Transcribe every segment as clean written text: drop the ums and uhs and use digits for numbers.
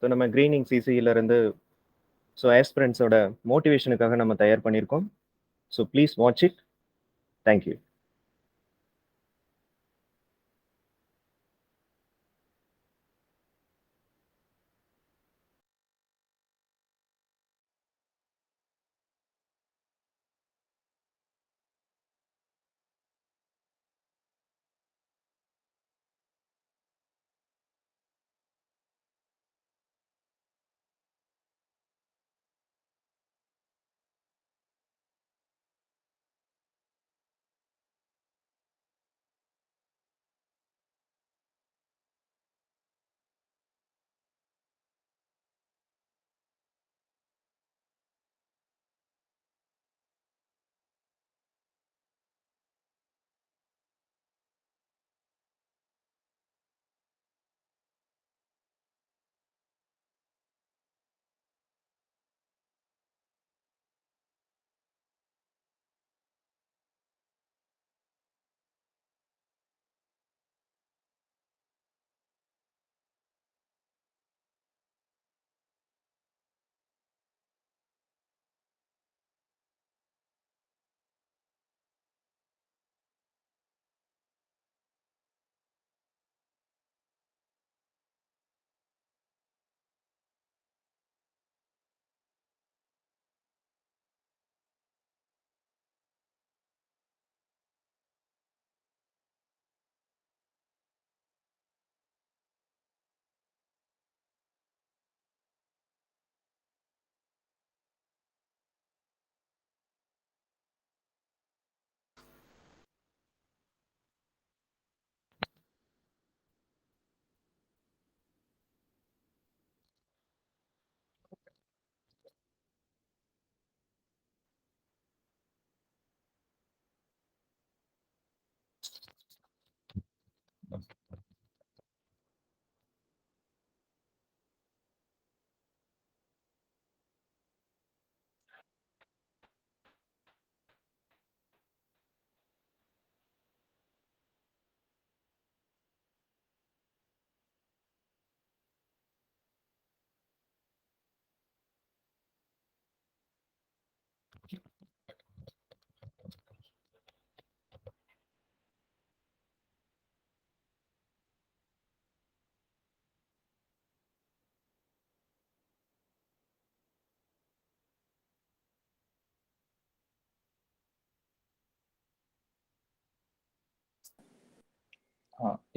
So நம்ம greening சிசியிலேருந்து so ஆஸ்பிரண்ட்ஸோட மோட்டிவேஷனுக்காக நம்ம தயார் பண்ணியிருக்கோம். So please watch it. Thank you.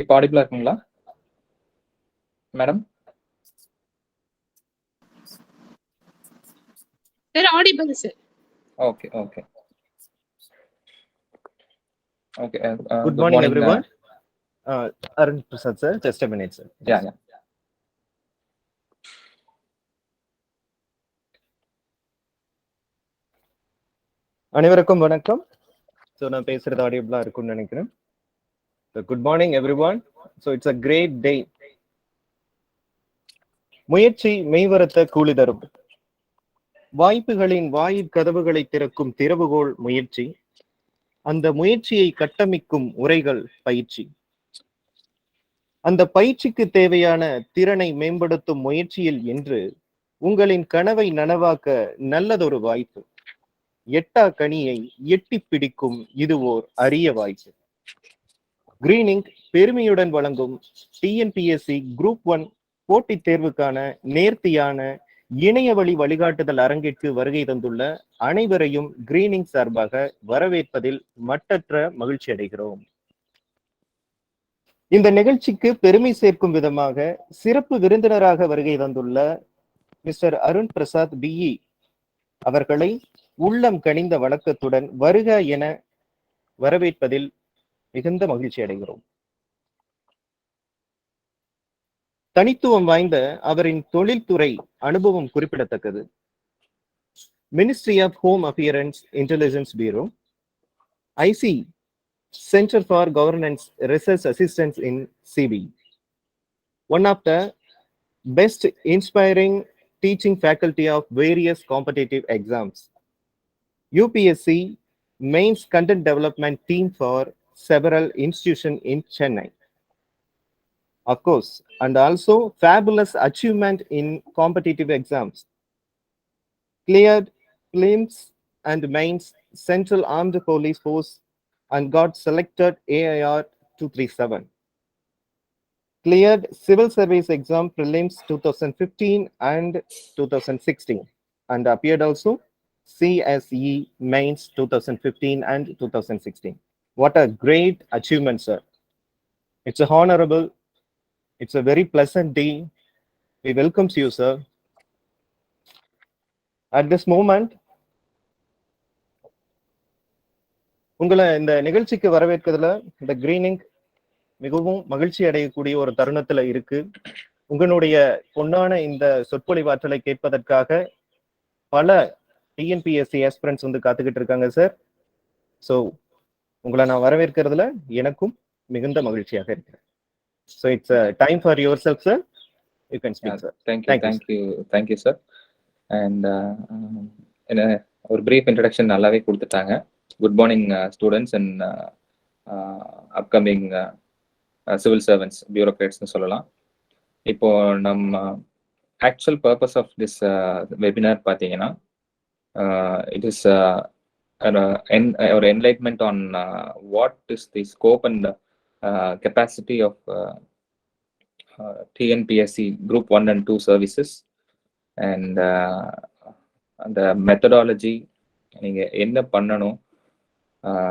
இப்போ ஆடிபிளா இருக்குங்களா madam? Sir, audible, sir. Okay. Good morning, everyone. Arun Prasad, sir. Just a minute, sir. Yeah. அனைவருக்கும் வணக்கம். ஸோ நான் பேசுறது ஆடியபிளா இருக்கும்னு நினைக்கிறேன். Good morning everyone. So it's a great day. முயற்சி மெய்வரத்த கூலி தரும். வாய்ப்புகளின் வாயில் கதவுகளை திறக்கும் திறவுகோல் முயற்சி. அந்த முயற்சியை கட்டமைக்கும் உரைகள் பயிற்சி. அந்த பயிற்சிக்கு தேவையான திறனை மேம்படுத்தும் முயற்சியில் என்று உங்களின் கனவை நனவாக்க நல்லதொரு வாய்ப்பு. எட்டா கனியை எட்டி பிடிக்கும் இது ஓர் அரிய வாய்ப்பு. கிரீனிங் பெருமையுடன் வழங்கும் டிஎன்பிஎஸ்சி குரூப் 1 போட்டித் தேர்வுக்கான நேர்த்தியான இணையவழி வழிகாட்டுதல் அரங்கிற்கு வருகை தந்துள்ள அனைவரையும் கிரீனிங் சார்பாக வரவேற்பதில் மட்டற்ற மகிழ்ச்சி அடைகிறோம். இந்த நிகழ்ச்சிக்கு பெருமை சேர்க்கும் விதமாக சிறப்பு விருந்தினராக வருகை தந்துள்ள மிஸ்டர் அருண் பிரசாத் பிஇ அவர்களை உள்ளம் கனிந்த வணக்கத்துடன் வருக என வரவேற்பதில் மிகுந்த மகிழ்ச்சி அடைகிறோம். தனித்துவம் வாய்ந்த அவரின் தொழில்துறை அனுபவம் குறிப்பிடத்தக்கது. Ministry of home affairs intelligence bureau, IC Center for Governance Research Assistance in CB, one of the best inspiring teaching faculty of various competitive exams, UPSC mains content development team for several institutions in Chennai, of course, and also fabulous achievement in competitive exams. Cleared prelims and mains, Central Armed Police Force, and got selected AIR 237. Cleared civil service exam prelims 2015 and 2016, and appeared also CSE mains 2015 and 2016. What a great achievement, sir. It's a honorable, it's a very pleasant day. We welcomes you, sir. At this moment, உங்களை இந்த நிகழ்ச்சிக்கு வரவேற்கிறதுல இந்த greening மிகவும் மகிழ்ச்சி அடையக்கூடிய ஒரு தருணத்துல இருக்கு. உங்களுடைய பொன்னான இந்த சொற்பொழிவாற்றலை கேட்பதற்காக பல டிஎன்பிஎஸ்சி ஆஸ்பிரண்ட்ஸ் வந்து காத்துக்கிட்டு இருக்காங்க சார். ஸோ உங்களை நான் வரவேற்கிறதுல எனக்கும் மிகுந்த மகிழ்ச்சியாக இருக்கிறேன். So it's time for your self sir. You can speak sir. Thank you sir. And என்ன ஒரு பிரீஃப் இன்ட்ரடக்ஷன் நல்லாவே கொடுத்துட்டாங்க. Good morning students and upcoming civil servants, பியூரோக்ராட்ஸ்னு சொல்லலாம். இப்போ நம்ம actual purpose of this webinar பார்த்தீங்கன்னா, இட் இஸ் ஒரு enlightenment on what is the scope and capacity of Tnpsc Group 1 and 2 services, and the methodology, நீங்க என்ன பண்ணணும்,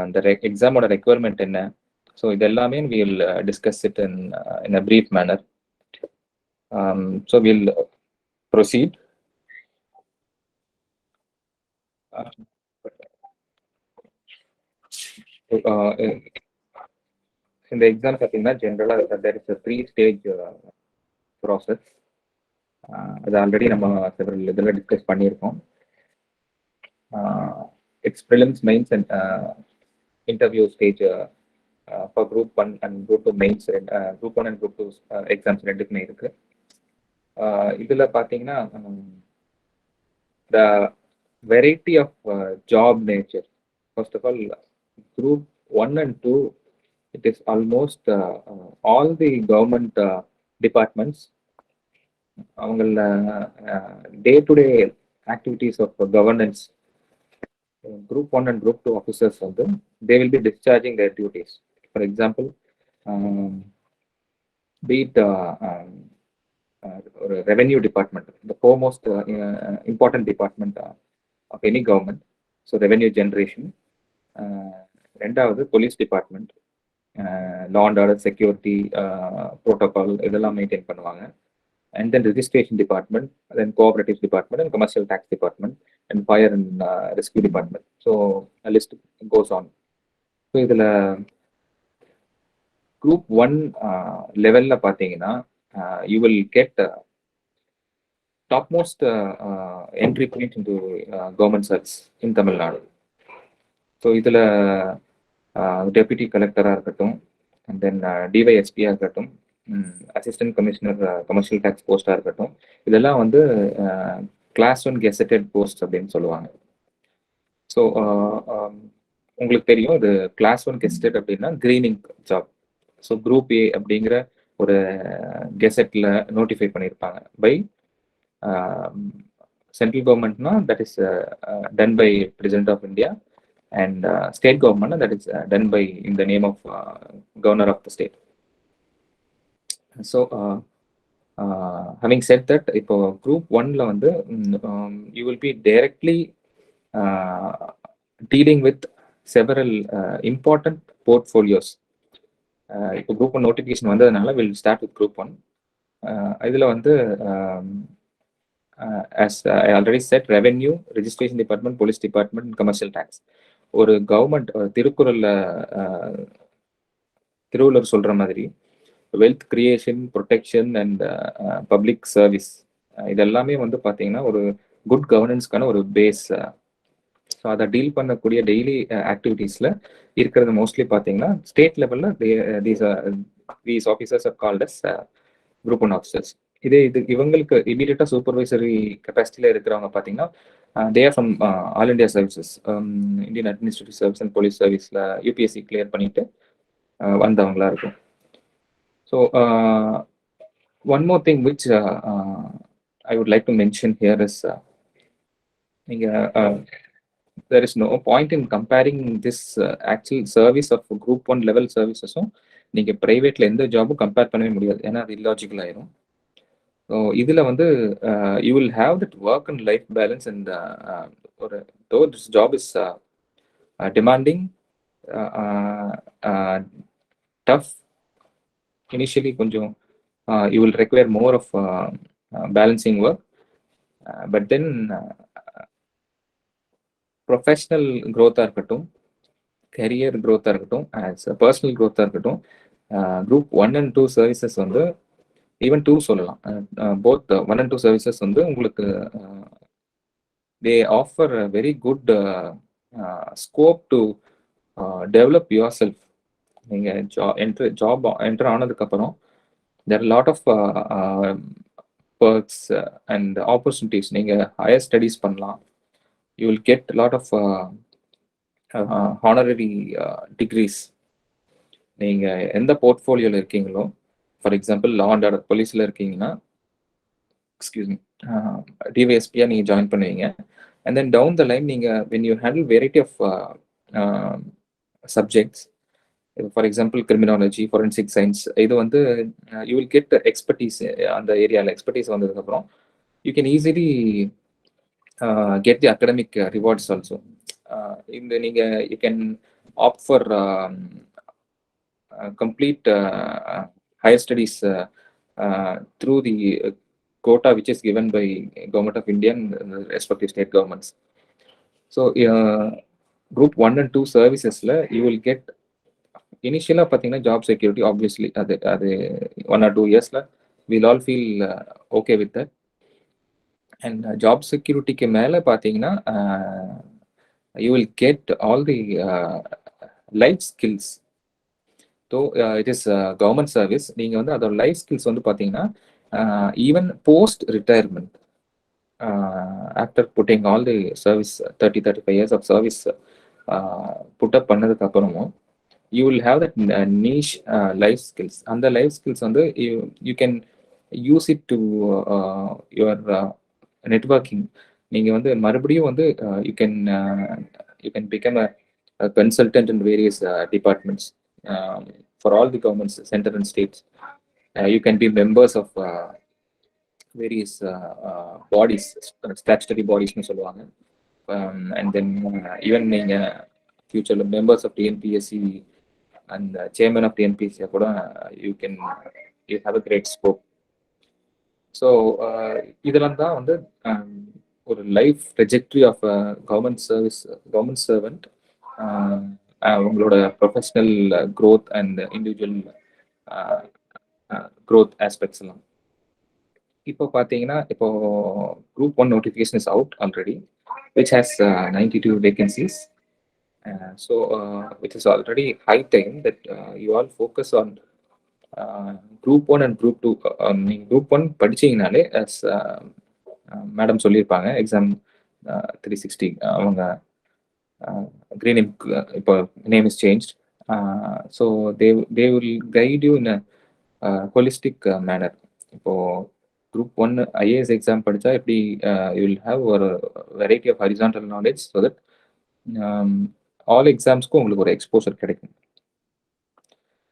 அந்த எக்ஸாமோட ரெக்குவயர்மெண்ட் என்ன, ஸோ இது எல்லாமே we will discuss it in a brief manner. So we'll proceed. இந்த exam பார்த்தீங்கன்னா ஜென்ரலாக there is a 3-stage process. அது ஆல்ரெடி நம்ம செவரல் இதில் டிஸ்கஸ் பண்ணியிருக்கோம். It's prelims, mains and interview stage for group 1 and group 2 mains, group 1 and group 2 exams ரெண்டுக்குமே இருக்கு. இதில் பார்த்தீங்கன்னா the variety of job nature. First of all, group 1 and 2, it is almost all the government departments. அவங்கள day to day activities of governance, group 1 and group 2 officers வந்து they will be discharging their duties. For example, be it ஒரு revenue department, the foremost important department of any government, so revenue generation. ரெண்டாவது police department, law and order, security, protocol இதெல்லாம் maintain பண்ணுவாங்க. And then registration department, then cooperative department, and commercial tax department, and fire and rescue department. So a list goes on. So இதுல group 1 லெவல்ல பார்த்தீங்கன்னா you will get topmost entry point into government service in Tamil Nadu. So இதுல deputy கலெக்டராக இருக்கட்டும், and then டிவைஎஸ்பியாக இருக்கட்டும், assistant commissioner commercial tax போஸ்டாக இருக்கட்டும், இதெல்லாம் வந்து கிளாஸ் 1 கெசட்டட் போஸ்ட் அப்படின்னு சொல்லுவாங்க. ஸோ உங்களுக்கு தெரியும், இது கிளாஸ் 1 கெசட்டட் அப்படின்னா கிரீனிங் ஜாப். ஸோ குரூப் ஏ அப்படிங்கிற ஒரு கெசட்டில் நோட்டிஃபை பண்ணியிருப்பாங்க பை சென்ட்ரல் கவர்மெண்ட்னா, that is done by president of India, and state government, that is done by in the name of governor of the state. So having said that, இப்போ group 1ல வந்து you will be directly dealing with several important portfolios. இப்போ group 1 notification வந்ததுனால we'll start with group 1. இதுல வந்து as I already said, revenue, registration department, police department, and commercial tax. ஒரு government Thiruvalluvar சொல்ற மாதிரி wealth creation, protection and public service, இதெல்லாமே வந்து பார்த்தீங்கன்னா ஒரு குட் கவர்னன்ஸ்க்கான ஒரு பேஸ். ஸோ அதை டீல் பண்ணக்கூடிய டெய்லி ஆக்டிவிட்டீஸில் இருக்கிறது மோஸ்ட்லி பார்த்தீங்கன்னா ஸ்டேட் லெவலில் these officers are called as group 1 officers. இவங்களுக்கு இமீடியட்டா சூப்பர்வைசரி கெப்பாசிட்டியில இருக்கிறவங்க பார்த்தீங்கன்னா they are from all India services, Indian administrative service and police serviceல யூபிஎஸ்சி கிளியர் பண்ணிட்டு வந்தவங்களா இருக்கும். So One more thing which I would like to mention here is there is no point in comparing this actual service of group 1 level services-உம் நீங்க பிரைவேட்ல எந்த ஜாபும் compare பண்ணவே முடியாது. ஏன்னா அது இல்லாஜிக்கல் ஆயிரும். ஸோ இதுல வந்து you will have that work and life balance and ஒரு though this job is demanding, tough. Initially, you will require more of balancing work, but then professional growth இருக்கட்டும், career growth இருக்கட்டும், as personal growth இருக்கட்டும், group 1 and 2 services வந்து even 2 சொல்லலாம். Both 1 and 2 services வந்து உங்களுக்கு they offer a very good scope to develop yourself. நீங்க job enter ஆனதுக்கு அப்புறம் there are a lot of perks and opportunities. நீங்க higher studies பண்ணலாம். You will get a lot of honorary degrees. நீங்க எந்த போர்ட்ஃபோலியோல இருக்கீங்களோ, for example law and order போலீஸ்ல இருக்கீங்கன்னா, எக்ஸ்கியூஸ் மீ, டிவைஎஸ்பியா நீங்க ஜாயின் பண்ணுவீங்க. And then down the line நீங்க when you handle variety of subjects, for example criminology, forensic science, இது வந்து யூ வில் கெட் எக்ஸ்பர்டீஸ். அந்த ஏரியாவில் எக்ஸ்பர்டீஸ் வந்ததுக்கப்புறம் you can easily get the academic rewards also. இந்த நீங்கள் you can opt for complete higher studies through the quota which is given by Government of India and respective state governments. So group 1 and 2 servicesல you will get இனிஷியலாக பார்த்தீங்கன்னா job security. Obviously அது 1 or 2 இயர்ஸில் will all feel okay with that. And job செக்யூரிட்டிக்கு மேலே பார்த்தீங்கன்னா you will get all the life skills. So it is government service. நீங்கள் வந்து அதோட லைஃப் ஸ்கில்ஸ் வந்து பார்த்தீங்கன்னா even post retirement after putting all the service 35 years of service put up பண்ணதுக்கு அப்புறமும் you will have that niche life skills. And the life skills on the you can use it to your networking. நீங்க வந்து மறுபடியும் வந்து you can become a consultant in various departments for all the governments, center and states. You can be members of various bodies, statutory bodies னு சொல்லுவாங்க. And then even நீங்க future members of Tnpsc and chairman of Tnpsc கூட you have a great scope. So இதெல்லாம் தான் வந்து ஒரு life trajectory of government servant, உங்களோட professional growth and individual growth aspects எல்லாம். இப்போ பார்த்தீங்கன்னா இப்போ group 1 notification is out already, which has 92 vacancies. So which is already high time that you all focus on group 1 and group 2. நீங்கள் group 1 படிச்சீங்கனாலே as madam சொல்லியிருப்பாங்க, exam 360 அவங்க green இப்போ name is change. So they will guide you in a holistic manner. இப்போ group 1 IAS exam படித்தா எப்படி you will have ஒரு variety of horizontal knowledge so that all எக்ஸாம்ஸ்க்கும் உங்களுக்கு ஒரு எக்ஸ்போசர் கிடைக்கும்.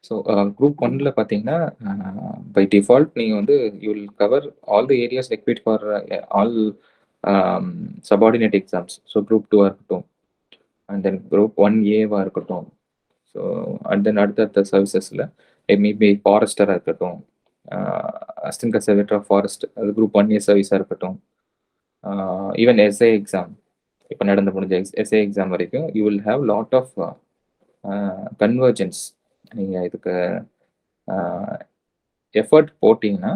ஸோ குரூப் 1ல பார்த்தீங்கன்னா பை டிஃபால்ட் நீங்கள் வந்து you will cover all the areas required for all subordinate exams. So group 2 இருக்கட்டும், அண்ட் தென் குரூப் 1A இருக்கட்டும். ஸோ அண்ட் தென் அடுத்த சர்வீசஸில் மேபி ஃபாரஸ்டராக இருக்கட்டும், அசிஸ்டன்ட் கன்சர்வேட்டர் ஆஃப் ஃபாரஸ்ட், அது குரூப் 1A சர்வீஸாக இருக்கட்டும். ஈவன் எஸ்ஏ எக்ஸாம் இப்போ நடந்து முடிஞ்ச எஸ்ஏ எக்ஸாம் வரைக்கும் you will have lot of convergence. நீங்கள் இதுக்கு எஃபர்ட் போட்டிங்கன்னா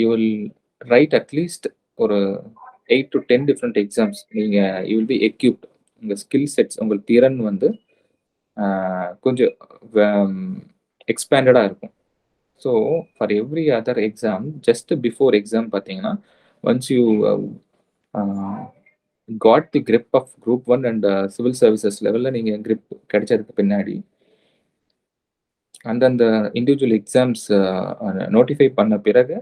யூ வில் ரைட் அட்லீஸ்ட் ஒரு 8 to 10 டிஃப்ரெண்ட் எக்ஸாம்ஸ். நீங்கள் யூ வில் பி எக்யூப்ட். உங்கள் ஸ்கில் செட்ஸ், உங்கள் திறன் வந்து கொஞ்சம் எக்ஸ்பேண்டடாக இருக்கும். So for every other exam just before exam பார்த்தீங்கன்னா once you got the grip of group 1 and civil services லெவலில் நீங்கள் grip கிடைச்சதுக்கு பின்னாடி அந்தந்த இண்டிவிஜுவல் எக்ஸாம்ஸ் நோட்டிஃபை பண்ண பிறகு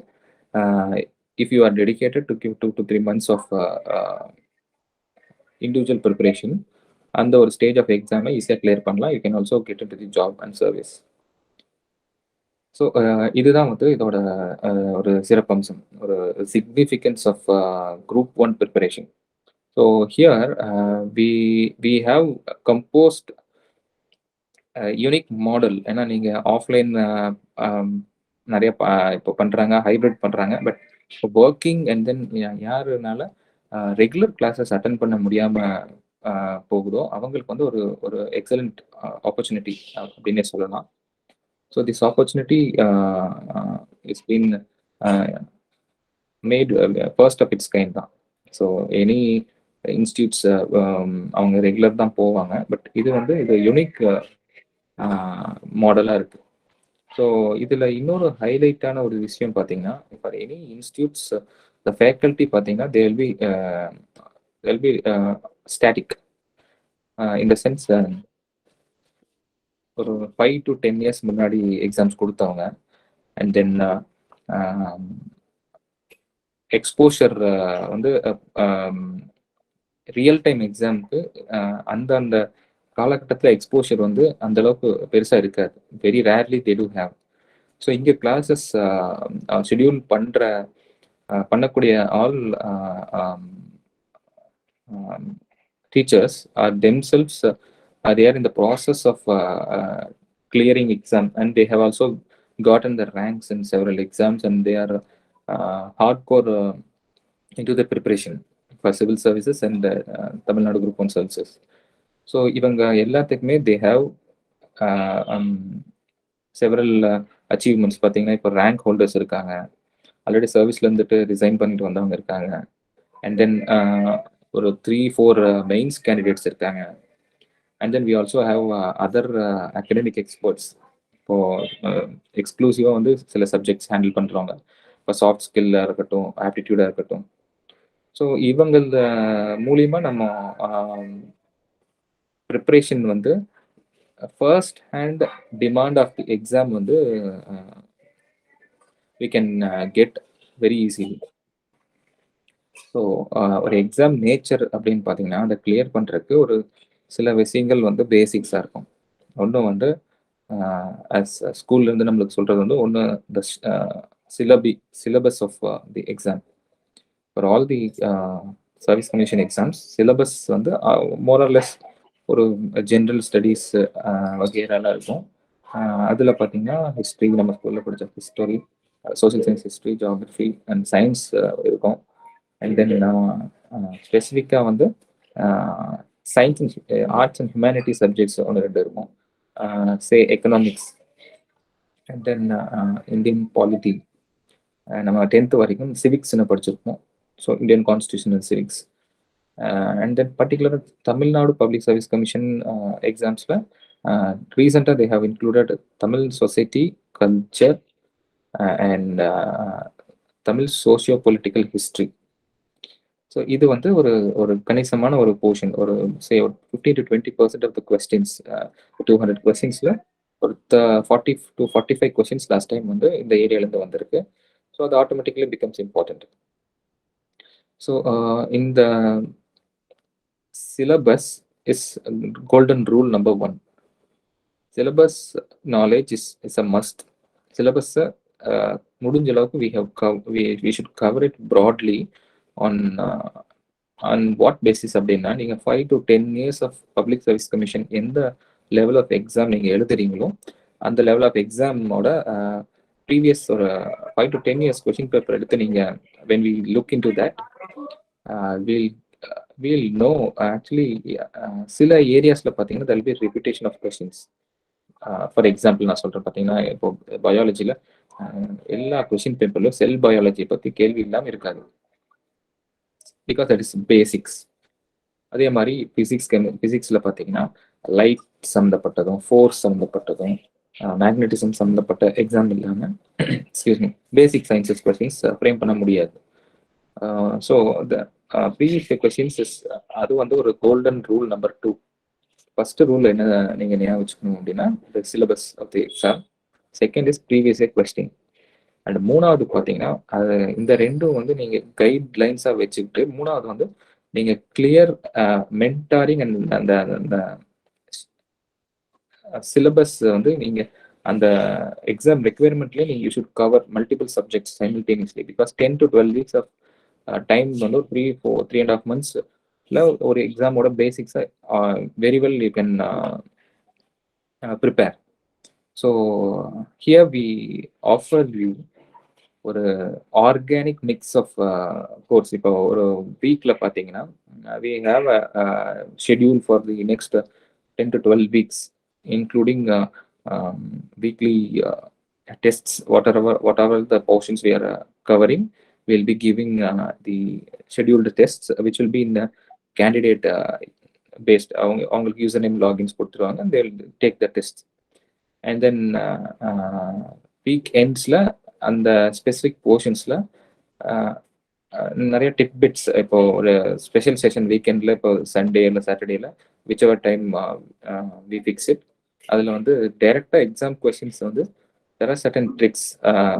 if you are dedicated to give 2 to 3 months of individual preparation அந்த ஒரு ஸ்டேஜ் ஆஃப் எக்ஸாமை ஈஸியாக கிளியர் பண்ணலாம். You can also get into the job and service. So இதுதான் வந்து இதோட ஒரு சிறப்பம்சம், ஒரு significance of group 1 preparation. So here we have composed unique model. ஏன்னா நீங்கள் ஆஃப்லைன் நிறைய இப்போ பண்ணுறாங்க, ஹைப்ரிட் பண்ணுறாங்க. பட் இப்போ ஒர்க்கிங் அண்ட் தென் யாருனால ரெகுலர் கிளாஸஸ் அட்டன் பண்ண முடியாமல் போகுதோ அவங்களுக்கு வந்து ஒரு ஒரு எக்ஸலண்ட் ஆப்பர்ச்சுனிட்டி அப்படின்னே சொல்லலாம். So this opportunity is been made first of its kind தான். ஸோ எனி இன்ஸ்டியூட்ஸ் அவங்க ரெகுலர் தான் போவாங்க. பட் இது வந்து இது யூனிக் மாடலாக இருக்குது. ஸோ இதில் இன்னொரு ஹைலைட்டான ஒரு விஷயம் பார்த்தீங்கன்னா, for any institutes the faculty பார்த்தீங்கன்னா they will be static. In the sense ஒரு 5 to 10 years முன்னாடி எக்ஸாம்ஸ் கொடுத்தவங்க அண்ட் தென் எக்ஸ்போஷர் வந்து ரியல் டைம் எக்ஸாமுக்கு அந்த காலகட்டத்தில் எக்ஸ்போஷர் வந்து அந்த அளவுக்கு பெருசாக இருக்காது. Very rarely they do have. So இங்கே கிளாஸஸ் ஷெடியூல் பண்ணக்கூடிய all teachers are themselves they are in the process of clearing exam, and they have also gotten the ranks in several exams, and they are hardcore into the preparation for civil services and Tamil Nadu Group 1 services. So இவங்க எல்லாத்துக்குமே they have several achievements. பார்த்தீங்கன்னா இப்போ rank holders இருக்காங்க, already சர்வீஸ்ல இருந்துட்டு resign பண்ணிட்டு வந்தவங்க இருக்காங்க, அண்ட் தென் ஒரு 3-4 மெயின்ஸ் கேண்டிடேட்ஸ் இருக்காங்க. And then we also have other academic experts. இப்போ எக்ஸ்க்ளூசிவாக வந்து சில சப்ஜெக்ட்ஸ் ஹேண்டில் பண்ணுறவங்க, இப்போ சாஃப்ட் ஸ்கில்லாக இருக்கட்டும், ஆப்டிடியூடாக இருக்கட்டும். ஸோ இவங்கள மூலியமாக நம்ம ப்ரிப்ரேஷன் வந்து first hand demand of the exam வந்து we can get very easily. So ஒரு எக்ஸாம் நேச்சர் அப்படின்னு பார்த்தீங்கன்னா அதை கிளியர் பண்ணுறதுக்கு ஒரு சில விஷயங்கள் வந்து பேசிக்ஸாக இருக்கும். ஒன்று வந்து ஸ்கூல்லேருந்து நம்மளுக்கு சொல்கிறது வந்து ஒன்று the syllabus of the exam. For all the service commission exams syllabus வந்து மோரல்லெஸ் ஒரு ஜென்ரல் ஸ்டடீஸ் வகையெல்லாம் இருக்கும். அதில் பார்த்தீங்கன்னா ஹிஸ்ட்ரி, நம்ம ஸ்கூலில் படித்த history, social science, history, geography and science இருக்கும். அண்ட் தென் ஸ்பெசிஃபிக்காக வந்து science and arts and humanity subjects ஒன்று 2 இருக்கும். Say economics and then Indian polity. நம்ம 10th வரைக்கும் சிவிக்ஸ்னு படிச்சிருப்போம். So Indian constitutional civics. And then பர்டிகுலராக தமிழ்நாடு பப்ளிக் சர்வீஸ் கமிஷன் எக்ஸாம்ஸில் ரீசெண்டாக they have included Tamil society, culture and Tamil socio political history. So இது வந்து ஒரு ஒரு கணிசமான ஒரு போர்ஷன், ஒரு சே 15 to 20% ஆஃப் த கொஸ்டின்ஸ். 200 கொஸ்டின்ஸில் ஒரு 40 to 45 கொஸ்டின்ஸ் லாஸ்ட் டைம் வந்து இந்த ஏரியாலேருந்து வந்திருக்கு. ஸோ அது ஆட்டோமேட்டிக்லி பிகம்ஸ் இம்பார்ட்டன்ட். ஸோ இந்த syllabus is golden rule number 1. Syllabus knowledge is a must. Syllabus முடிஞ்ச அளவுக்கு we should cover it broadly on what basis அப்படின்னா நீங்கள் 5 to 10 years of public service commission எந்த லெவல் ஆஃப் எக்ஸாம் நீங்கள் எழுதுறீங்களோ அந்த level of எக்ஸாமோட previous ஒரு 5 to 10 years question paper எடுத்து நீங்கள் when we look into that we'll know actually சில ஏரியாஸில் பார்த்தீங்கன்னா there will be repetition of questions. For example நான் சொல்கிறேன், பார்த்தீங்கன்னா இப்போ பயாலஜியில் எல்லா கொஷின் பேப்பர்லையும் செல் பயாலஜியை பற்றி கேள்வி இல்லாமல் இருக்காது, பிகாஸ் தட் இஸ் பேசிக்ஸ். அதே மாதிரி ஃபிசிக்ஸில் பார்த்தீங்கன்னா லைட் சம்மந்தப்பட்டதும் ஃபோர்ஸ் சம்மந்தப்பட்டதும் மேக்னட்டிசம் சம்மந்தப்பட்ட எக்ஸாம் இல்லாமல் excuse me basic sciences questions frame பண்ண முடியாது. ஸோ த ப்ரீவியஸ் கொஸ்டின்ஸ் அது வந்து ஒரு golden rule number 2. First rule என்ன நீங்க ஞாபகம் வச்சுக்கணும் அப்படின்னா, the syllabus of the exam. Second is previous year question. And மூணாவது பார்த்தீங்கன்னா, அது இந்த ரெண்டும் வந்து நீங்க கைட்லைன்ஸா வச்சுக்கிட்டு, மூணாவது வந்து நீங்க கிளியர் மென்டாரிங் அண்ட் அந்த அந்த சிலபஸ் வந்து நீங்க அந்த எக்ஸாம் ரெக்யர்மெண்ட்லேயே நீங்க you should cover multiple subjects simultaneously. Because 10 to 12 weeks of time வந்து ஒரு 3.5 monthsல ஒரு எக்ஸாமோட பேசிக்ஸை very well you can prepare. So here we offer you ஒரு ஆர்கானிக் மிக்ஸ் ஆஃப் கோர்ஸ். இப்போ ஒரு வீக்ல பார்த்தீங்கன்னா we have a schedule for the next 10 to 12 weeks, including weekly tests. Whatever the portions we are covering, we'll be giving the scheduled tests, which will be in the candidate based. அவங்களுக்கு username logins கொடுத்துருவாங்க, and they'll take the tests. And then week endsல அந்த specific போர்ஷன்ஸ்ல நிறைய tip bits. இப்போ ஒரு special session வீக்கெண்டில், இப்போ Sunday இல்லை சாட்டர்டேல whichever time we fix it, அதில் வந்து டைரக்டாக எக்ஸாம் கொஸ்டின்ஸ் வந்து there are certain tricks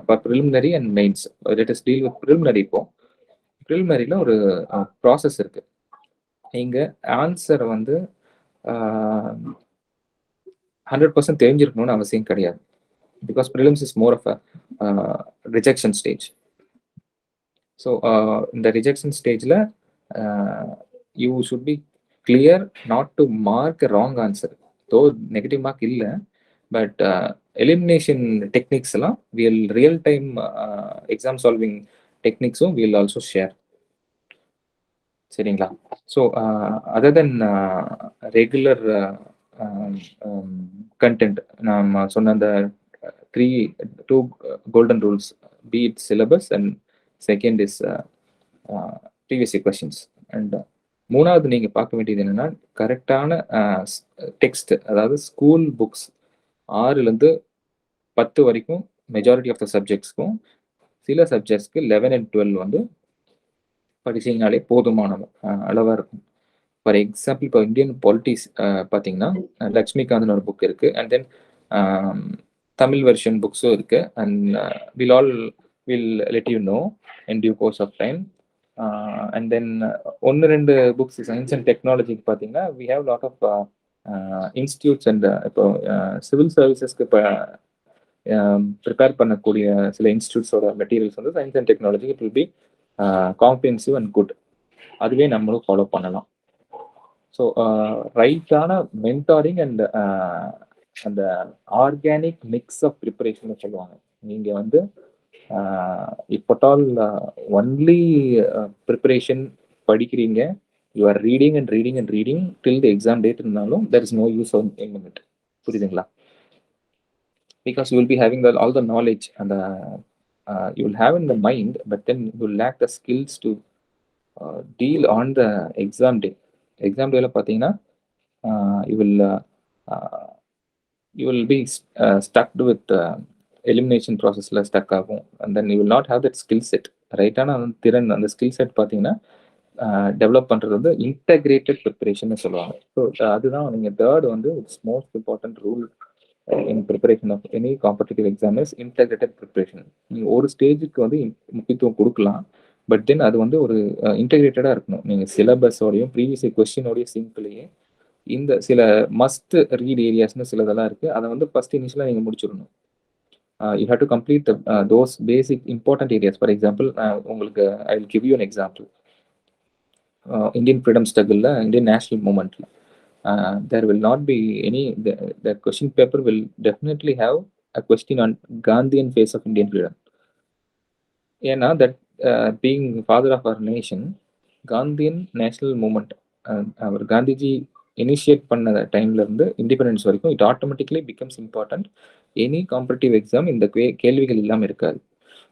for preliminary and mains. Let us deal with preliminary. இப்போ ப்ரிலிமினரியில் ஒரு ப்ராசஸ் இருக்கு. நீங்கள் ஆன்சரை வந்து 100% தெரிஞ்சிருக்கணும்னு அவசியம் கிடையாது. Because prelims is more of a rejection stage. So இந்த ரிஜெக்ஷன் ஸ்டேஜில் you should be clear not to mark wrong answer. Though negative mark இல்லை, பட் எலிமினேஷன் டெக்னிக்ஸ் எல்லாம் ரியல் டைம் எக்ஸாம் சால்விங் டெக்னிக்ஸும் வில் ஆல்சோ ஷேர். சரிங்களா? So other then regular content, நம்ம சொன்ன அந்த 2 golden rules, be it syllabus and second is previous year questions. And மூணாவது நீங்கள் பார்க்க வேண்டியது என்னென்னா கரெக்டான டெக்ஸ்ட். அதாவது ஸ்கூல் புக்ஸ் 6லேருந்து 10 வரைக்கும் மெஜாரிட்டி ஆஃப் த சப்ஜெக்ட்ஸ்க்கும், சில சப்ஜெக்ட்ஸ்க்கு 11 and 12 வந்து படிச்சிங்கனாலே போதுமான அளவாக இருக்கும். ஃபார் எக்ஸாம்பிள், இப்போ இந்தியன் பாலிட்டிக்ஸ் பார்த்தீங்கன்னா லக்ஷ்மிகாந்த்னு ஒரு புக் இருக்குது. அண்ட் தென் தமிழ் வெர்ஷன் புக்ஸும் இருக்குது. And will let you know in due course of time. And then 1-2 books science and டெக்னாலஜிக்கு பார்த்தீங்கன்னா we have lot of institutes. And இப்போ சிவில் சர்வீசஸ்க்கு இப்போ ப்ரிப்பேர் பண்ணக்கூடிய சில இன்ஸ்டியூட்ஸோட மெட்டீரியல்ஸ் வந்து science and technology it will be comprehensive and good. அதுவே நம்மளும் ஃபாலோ பண்ணலாம். ஸோ ரைட்டான மென்டாரிங் அண்ட் அந்த ஆர்கானிக் மிக்ஸ் ஆஃப் ப்ரிப்பரேஷன் சொல்லுவாங்க. நீங்கள் வந்து இப்போட்டால் ஒன்லி ப்ரிப்பரேஷன் படிக்கிறீங்க, you are reading and reading and reading till the exam date இருந்தாலும் there is no use of it. புரியுதுங்களா? Because you will be having all the knowledge and you will have in the mind, but then you will lack the skills to deal on the exam day. Exam day la pathina you will be stuck with elimination process la stuck agum, and then you will not have that skill set. Right ana thiran and skill set pathina develop பண்றது வந்து integrated preparation னு சொல்லுவாங்க. So அதுதான் நீங்க third வந்து it's most important rule in preparation of any competitive exam is integrated preparation. நீங்கள் ஒரு ஸ்டேஜுக்கு வந்து முக்கியத்துவம் கொடுக்கலாம், பட் தென் அது வந்து ஒரு இன்டெகிரேட்டடாக இருக்கணும். நீங்கள் சிலபஸோடையும் ப்ரீவியஸ் கொஸ்டினோடையும் சிம்பிளையே இந்த சில மஸ்ட் ரீட் ஏரியாஸ்னு சிலதெல்லாம் இருக்குது. அதை வந்து ஃபர்ஸ்ட் இனிஷியலாக நீங்கள் முடிச்சிடணும். You have to complete those basic important areas. For example, உங்களுக்கு I will give you an example. Indian freedom ஸ்ட்ரகிளில், இந்தியன் நேஷனல் மூமெண்ட்டில் there will not be any, the question paper will definitely have a question on Gandhian phase of Indian freedom. ஏன்னா that being father of our nation, Gandhian national movement, our Gandhiji initiate பண்ண டைம்ல இருந்து independence வரைக்கும் it automatically becomes important. Any competitive exam இந்த கேள்விகள் இல்லாமல் இருக்காது.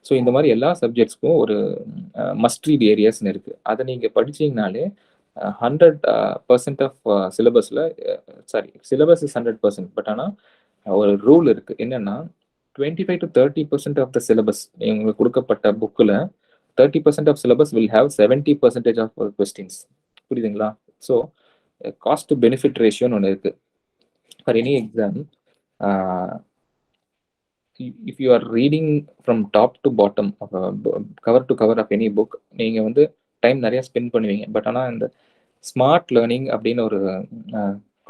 So இந்த மாதிரி எல்லா சப்ஜெக்ட்ஸ்க்கும் ஒரு மஸ்ட் ரீட் ஏரியாஸ்ன்னு இருக்கு. அதை நீங்கள் படிச்சீங்கனாலே 100% ஆஃப் சிலபஸில், சாரி சிலபஸ் இஸ் 100%, பட் ஆனால் ஒரு ரூல் இருக்கு. என்னன்னா 25 to 30% ஆஃப் த சிலபஸ் உங்களுக்கு கொடுக்கப்பட்ட புக்கில் 30% of syllabus will have 70% of questions. புரியுதுங்களா? ஸோ காஸ்ட் பெனிஃபிட் ரேஷியோன்னு ஒன்று இருக்கு for any exam. if you are reading from top to bottom of a cover to cover of any book, நீங்க வந்து time நிறைய ஸ்பெண்ட் பண்ணுவீங்க. பட் ஆனால் இந்த ஸ்மார்ட் லேர்னிங் அப்படின்னு ஒரு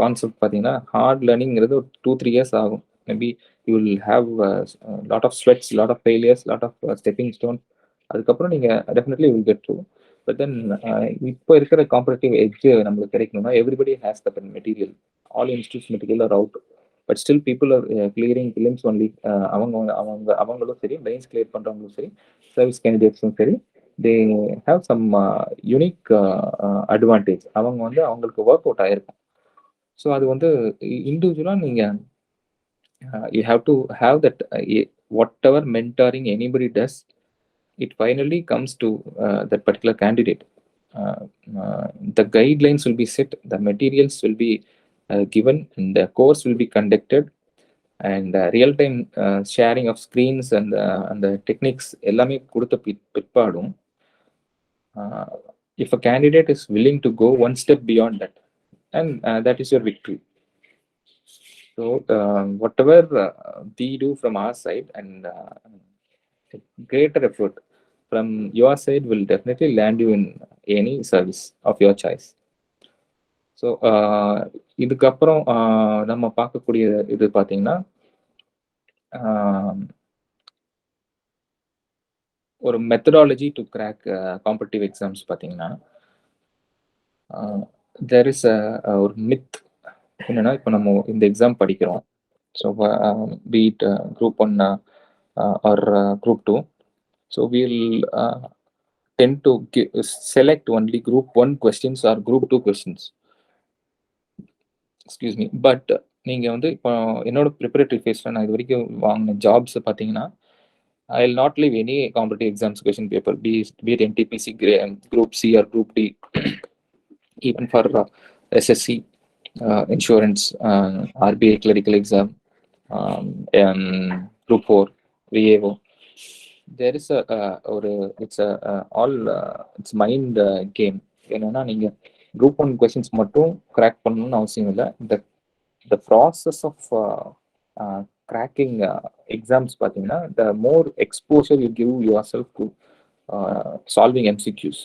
கான்செப்ட் பார்த்தீங்கன்னா, ஹார்ட் லேர்னிங்கிறது ஒரு 2-3 இயர்ஸ் ஆகும். Maybe you will have lot of sweats, lot of failures, lot of stepping stone. அதுக்கப்புறம் நீங்கள் definitely will get through. But then இப்போ இருக்கிற காம்படிட்டிவ் எட்ஜ் நம்மளுக்கு கிடைக்கணும்னா everybody has the material. All institutes material are out. But still people are clearing prelims only. அவங்களும் சரி, mains clear பண்ணுறவங்களும் சரி, சர்வீஸ் கேண்டிடேட்ஸும் சரி, they have some unique advantage. அவங்க வந்து அவங்களுக்கு ஒர்க் அவுட் ஆயிருக்கும். ஸோ அது வந்து இண்டிவிஜுவலாக நீங்கள் you have to have that what ever mentoring anybody does, it finally comes to that particular candidate. The guidelines will be set, the materials will be given, and the course will be conducted, and real time sharing of screens and the techniques எல்லாமே கொடுத்த பிற்பாடும் if a candidate is willing to go one step beyond that, and that is your victory. So whatever we do from our side, and greater effort from your side will definitely land you in any service of your choice. So இதுக்கப்புறம் நம்ம பார்க்கக்கூடிய இது பார்த்தீங்கன்னா, ஒரு methodology to crack competitive exams பார்த்தீங்கன்னா, there is ஒரு myth என்னன்னா, இப்போ நம்ம இந்த எக்ஸாம் படிக்கிறோம். So be it group 1 or group 2. So will tend to select only group 1 questions or group 2 questions. Excuse me. But நீங்கள் வந்து இப்போ என்னோட ப்ரிப்பரேட்டரி ஃபேஸில் நான் இது வரைக்கும் வாங்கின ஜாப்ஸ் பார்த்தீங்கன்னா, I will not leave any competitive exams question paper, be it NTPC Group C or Group D, even for SSC, insurance, RBI clerical exam, Group 4, VAO. There is it's all it's mind game. என்னன்னா, நீங்கள் group 1 questions மட்டும் crack பண்ணணும்னு அவசியம் இல்லை. the process of cracking exams பார்த்தீங்கன்னா, the more exposure you give yourself to solving MCQs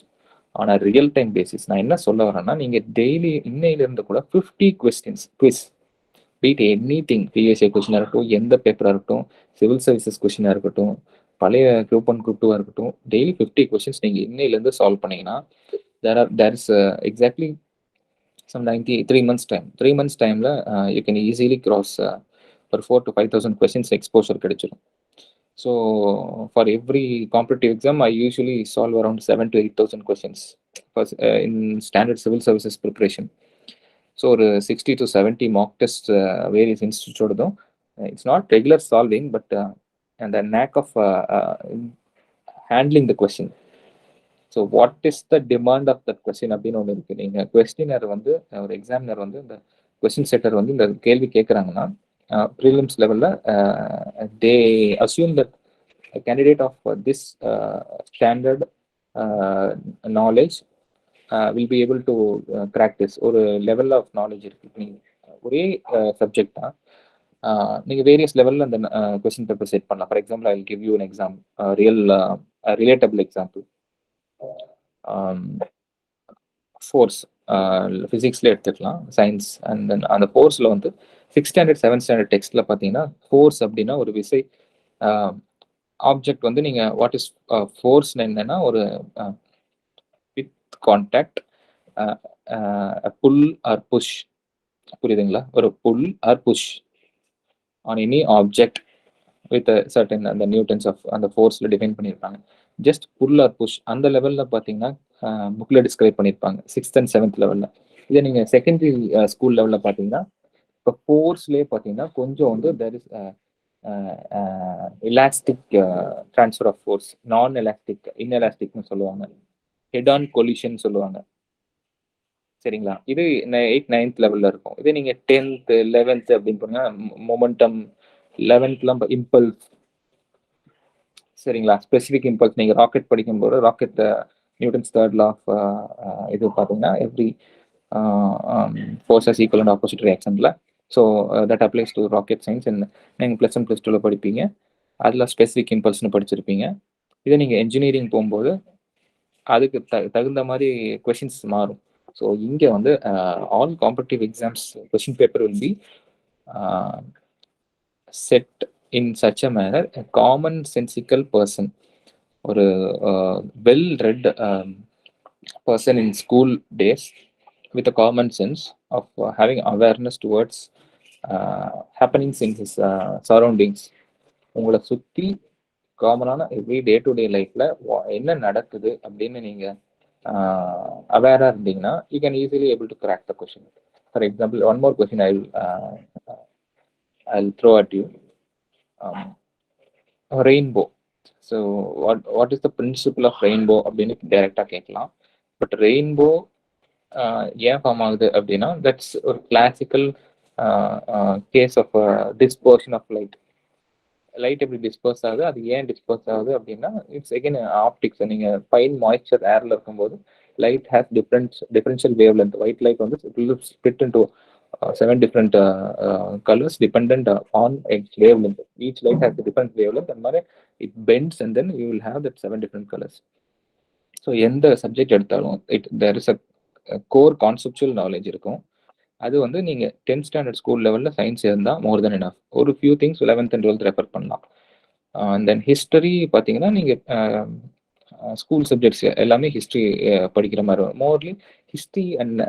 on a real time basis. நான் என்ன சொல்ல வரேன்னா, நீங்கள் டெய்லி இன்னையிலிருந்து கூட 50 questions quiz, be it anything, பிஎஸ்ஏ கொஸ்டினாக இருக்கட்டும், எந்த பேப்பராக இருக்கட்டும், சிவில் சர்வீசஸ் கொஸ்டினாக இருக்கட்டும், பழைய குரூப் 1 குரூப் 2 இருக்கட்டும், டெய்லி 50 questions நீங்கள் இன்னையிலேருந்து சால்வ் பண்ணீங்கன்னா, there is exactly some 3 months time. 3 months time you can easily cross for 4,000 to 5,000 questions exposure கிடைச்சிடும். So for every competitive exam I usually solve around 7,000 to 8,000 questions in standard civil services preparation. So ஒரு 60 to 70 mock tests various institutes ஓடதும். It's not regular solving, but and the knack of handling the question. So what is the demand of that question அப்படின்னு ஒன்று இருக்குது. நீங்கள் questionnaire வந்து ஒரு examiner வந்து இந்த question செட்டர் வந்து இந்த கேள்வி கேட்குறாங்கன்னா, ப்ரீலிம்ஸ் லெவலில் they assume that candidate of this standard knowledge will be able to crack this. ஒரு லெவலில் ஆஃப் நாலேஜ் இருக்குது. நீங்கள் ஒரே சப்ஜெக்ட் தான், நீங்கள் வேரியஸ் லெவலில் அந்த கொஸ்டின் பேப்பர் செட் பண்ணலாம். For example I will give you an exam, relatable example. Force ஃபிசிக்ஸ்ல எடுத்துக்கலாம், சயின்ஸ். அண்ட் தென் அந்த ஃபோர்ஸில் வந்து 6th standard 7th standard டெக்ஸ்ட்ல பார்த்தீங்கன்னா, ஃபோர்ஸ் அப்படின்னா ஒரு விசை. ஆப்ஜெக்ட் வந்து நீங்கள் வாட் இஸ் ஃபோர்ஸ்னு என்னன்னா, ஒரு with contact, pull or push, புரியுதுங்களா? ஒரு pull or push on any object with certain அந்த நியூட்டன்ஸ் ஆஃப் அந்த ஃபோர்ஸில் டிஃபைன் பண்ணியிருப்பாங்க. ஜஸ்ட் புல் ஆர் புஷ் அந்த லெவலில் பார்த்தீங்கன்னா புக்கில் டிஸ்கிரைப் பண்ணியிருப்பாங்க 6th and 7th லெவலில். இதை நீங்கள் செகண்டரி ஸ்கூல் லெவலில் பார்த்தீங்கன்னா, இப்போ ஃபோர்ஸ்லேயே பார்த்தீங்கன்னா கொஞ்சம் வந்து there is elastic transfer of force, non elastic, இன்எலாஸ்டிக்னு சொல்லுவாங்க, ஹெட் ஆன் கொலிஷன் சொல்லுவாங்க. சரிங்களா? இது 8th 9th லெவலில் இருக்கும். இதே நீங்கள் 10th 11th அப்படின்னு போனீங்கன்னா மொமெண்டம், 11th இம்பல்ஸ். சரிங்களா? Specific impulse. நீங்கள் ராக்கெட் படிக்கும்போது rocket Newton's 3rd law of இது பார்த்தீங்கன்னா every forces equal and opposite ரியாக்ஷனில். So that applies to rocket science. நீங்கள் ப்ளஸ் ஒன் ப்ளஸ் டூவில் படிப்பீங்க, அதில் ஸ்பெசிஃபிக் இம்பல்ஸ்னு படிச்சிருப்பீங்க. இதை நீங்கள் என்ஜினியரிங் போகும்போது அதுக்கு தகுந்த மாதிரி கொஷின்ஸ் மாறும். ஸோ இங்கே வந்து all competitive exams question paper will be set in such a manor a common sensical person, ஒரு well read person in school days with a common sense of having awareness towards happenings in his surroundings. உங்களை சுற்றி காமனான every day to டே லைஃப்ல என்ன நடக்குது அப்படின்னு நீங்க அவேரா இருந்தீங்கன்னா you can easily able to crack the question. For example, one more question I'll throw at you. Rainbow. So what is the principle of rainbow அப்படின்னு டைரக்டா கேட்கலாம். பட் ரெயின்போ ஏன் ஃபார்ம் ஆகுது அப்படின்னா, தட்ஸ் ஒரு classical case of dispersion of light. Light எப்படி disperse ஆகுது, அது ஏன் டிஸ்பர்ஸ் ஆகுது அப்படின்னா, இட்ஸ் அகெயின் ஆப்டிக்ஸ். நீங்க ஃபைன் மாய்ஸ்சர் ஏர்ல இருக்கும்போது light has differential wavelength. White light வந்து split into 7 different colors dependent on its wavelength. Each light has a different wavelength, and it bends, and then you will have that 7 different colors. So எந்த subject எடுத்தாலும் there is a core conceptual knowledge இருக்கும். அது வந்து நீங்க 10th standard school லெவல்ல science இருந்தா மோர் தென் enough. ஒரு few things 11th and 12th refer பண்ணலாம். அண்ட் தென் ஹிஸ்டரி பார்த்தீங்கன்னா நீங்க ஸ்கூல் சப்ஜெக்ட்ஸ் எல்லாமே ஹிஸ்ட்ரி படிக்கிற மாதிரி வரும். Morley history and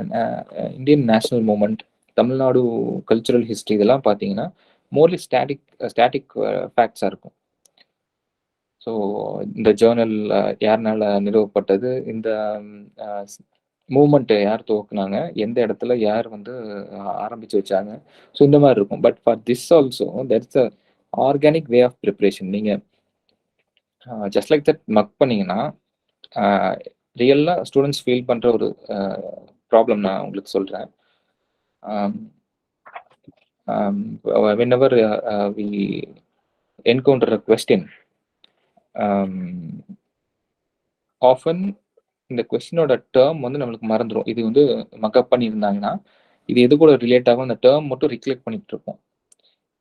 Indian national moment, Tamil Nadu cultural history, இதெல்லாம் பார்த்தீங்கன்னா மோர்லி ஸ்டாட்டிக் ஃபேக்ட்ஸாக இருக்கும். ஸோ இந்த ஜேர்னல் யாருனால நிறுவப்பட்டது, இந்த மூமெண்ட்டை யார் துவக்குனாங்க, எந்த இடத்துல யார் வந்து ஆரம்பிச்சு வச்சாங்க, ஸோ இந்த மாதிரி இருக்கும். But for this also there is a organic way of preparation. நீங்கள் ஜஸ்ட் லைக் தட் மக் பண்ணீங்கன்னா ரியலாக ஸ்டூடெண்ட்ஸ் ஃபீல் பண்ணுற ஒரு ப்ராப்ளம் நான் உங்களுக்கு சொல்கிறேன். whenever we encounter a question, often இந்த கொஸ்டினோட டேர்ம் வந்து நம்மளுக்கு மறந்துடும். இது வந்து மக்கப் பண்ணியிருந்தாங்கன்னா இது எது கூட ரிலேட் ஆகும், அந்த டேர்ம் மட்டும் ரிக்லெக்ட் பண்ணிட்டு இருப்போம்.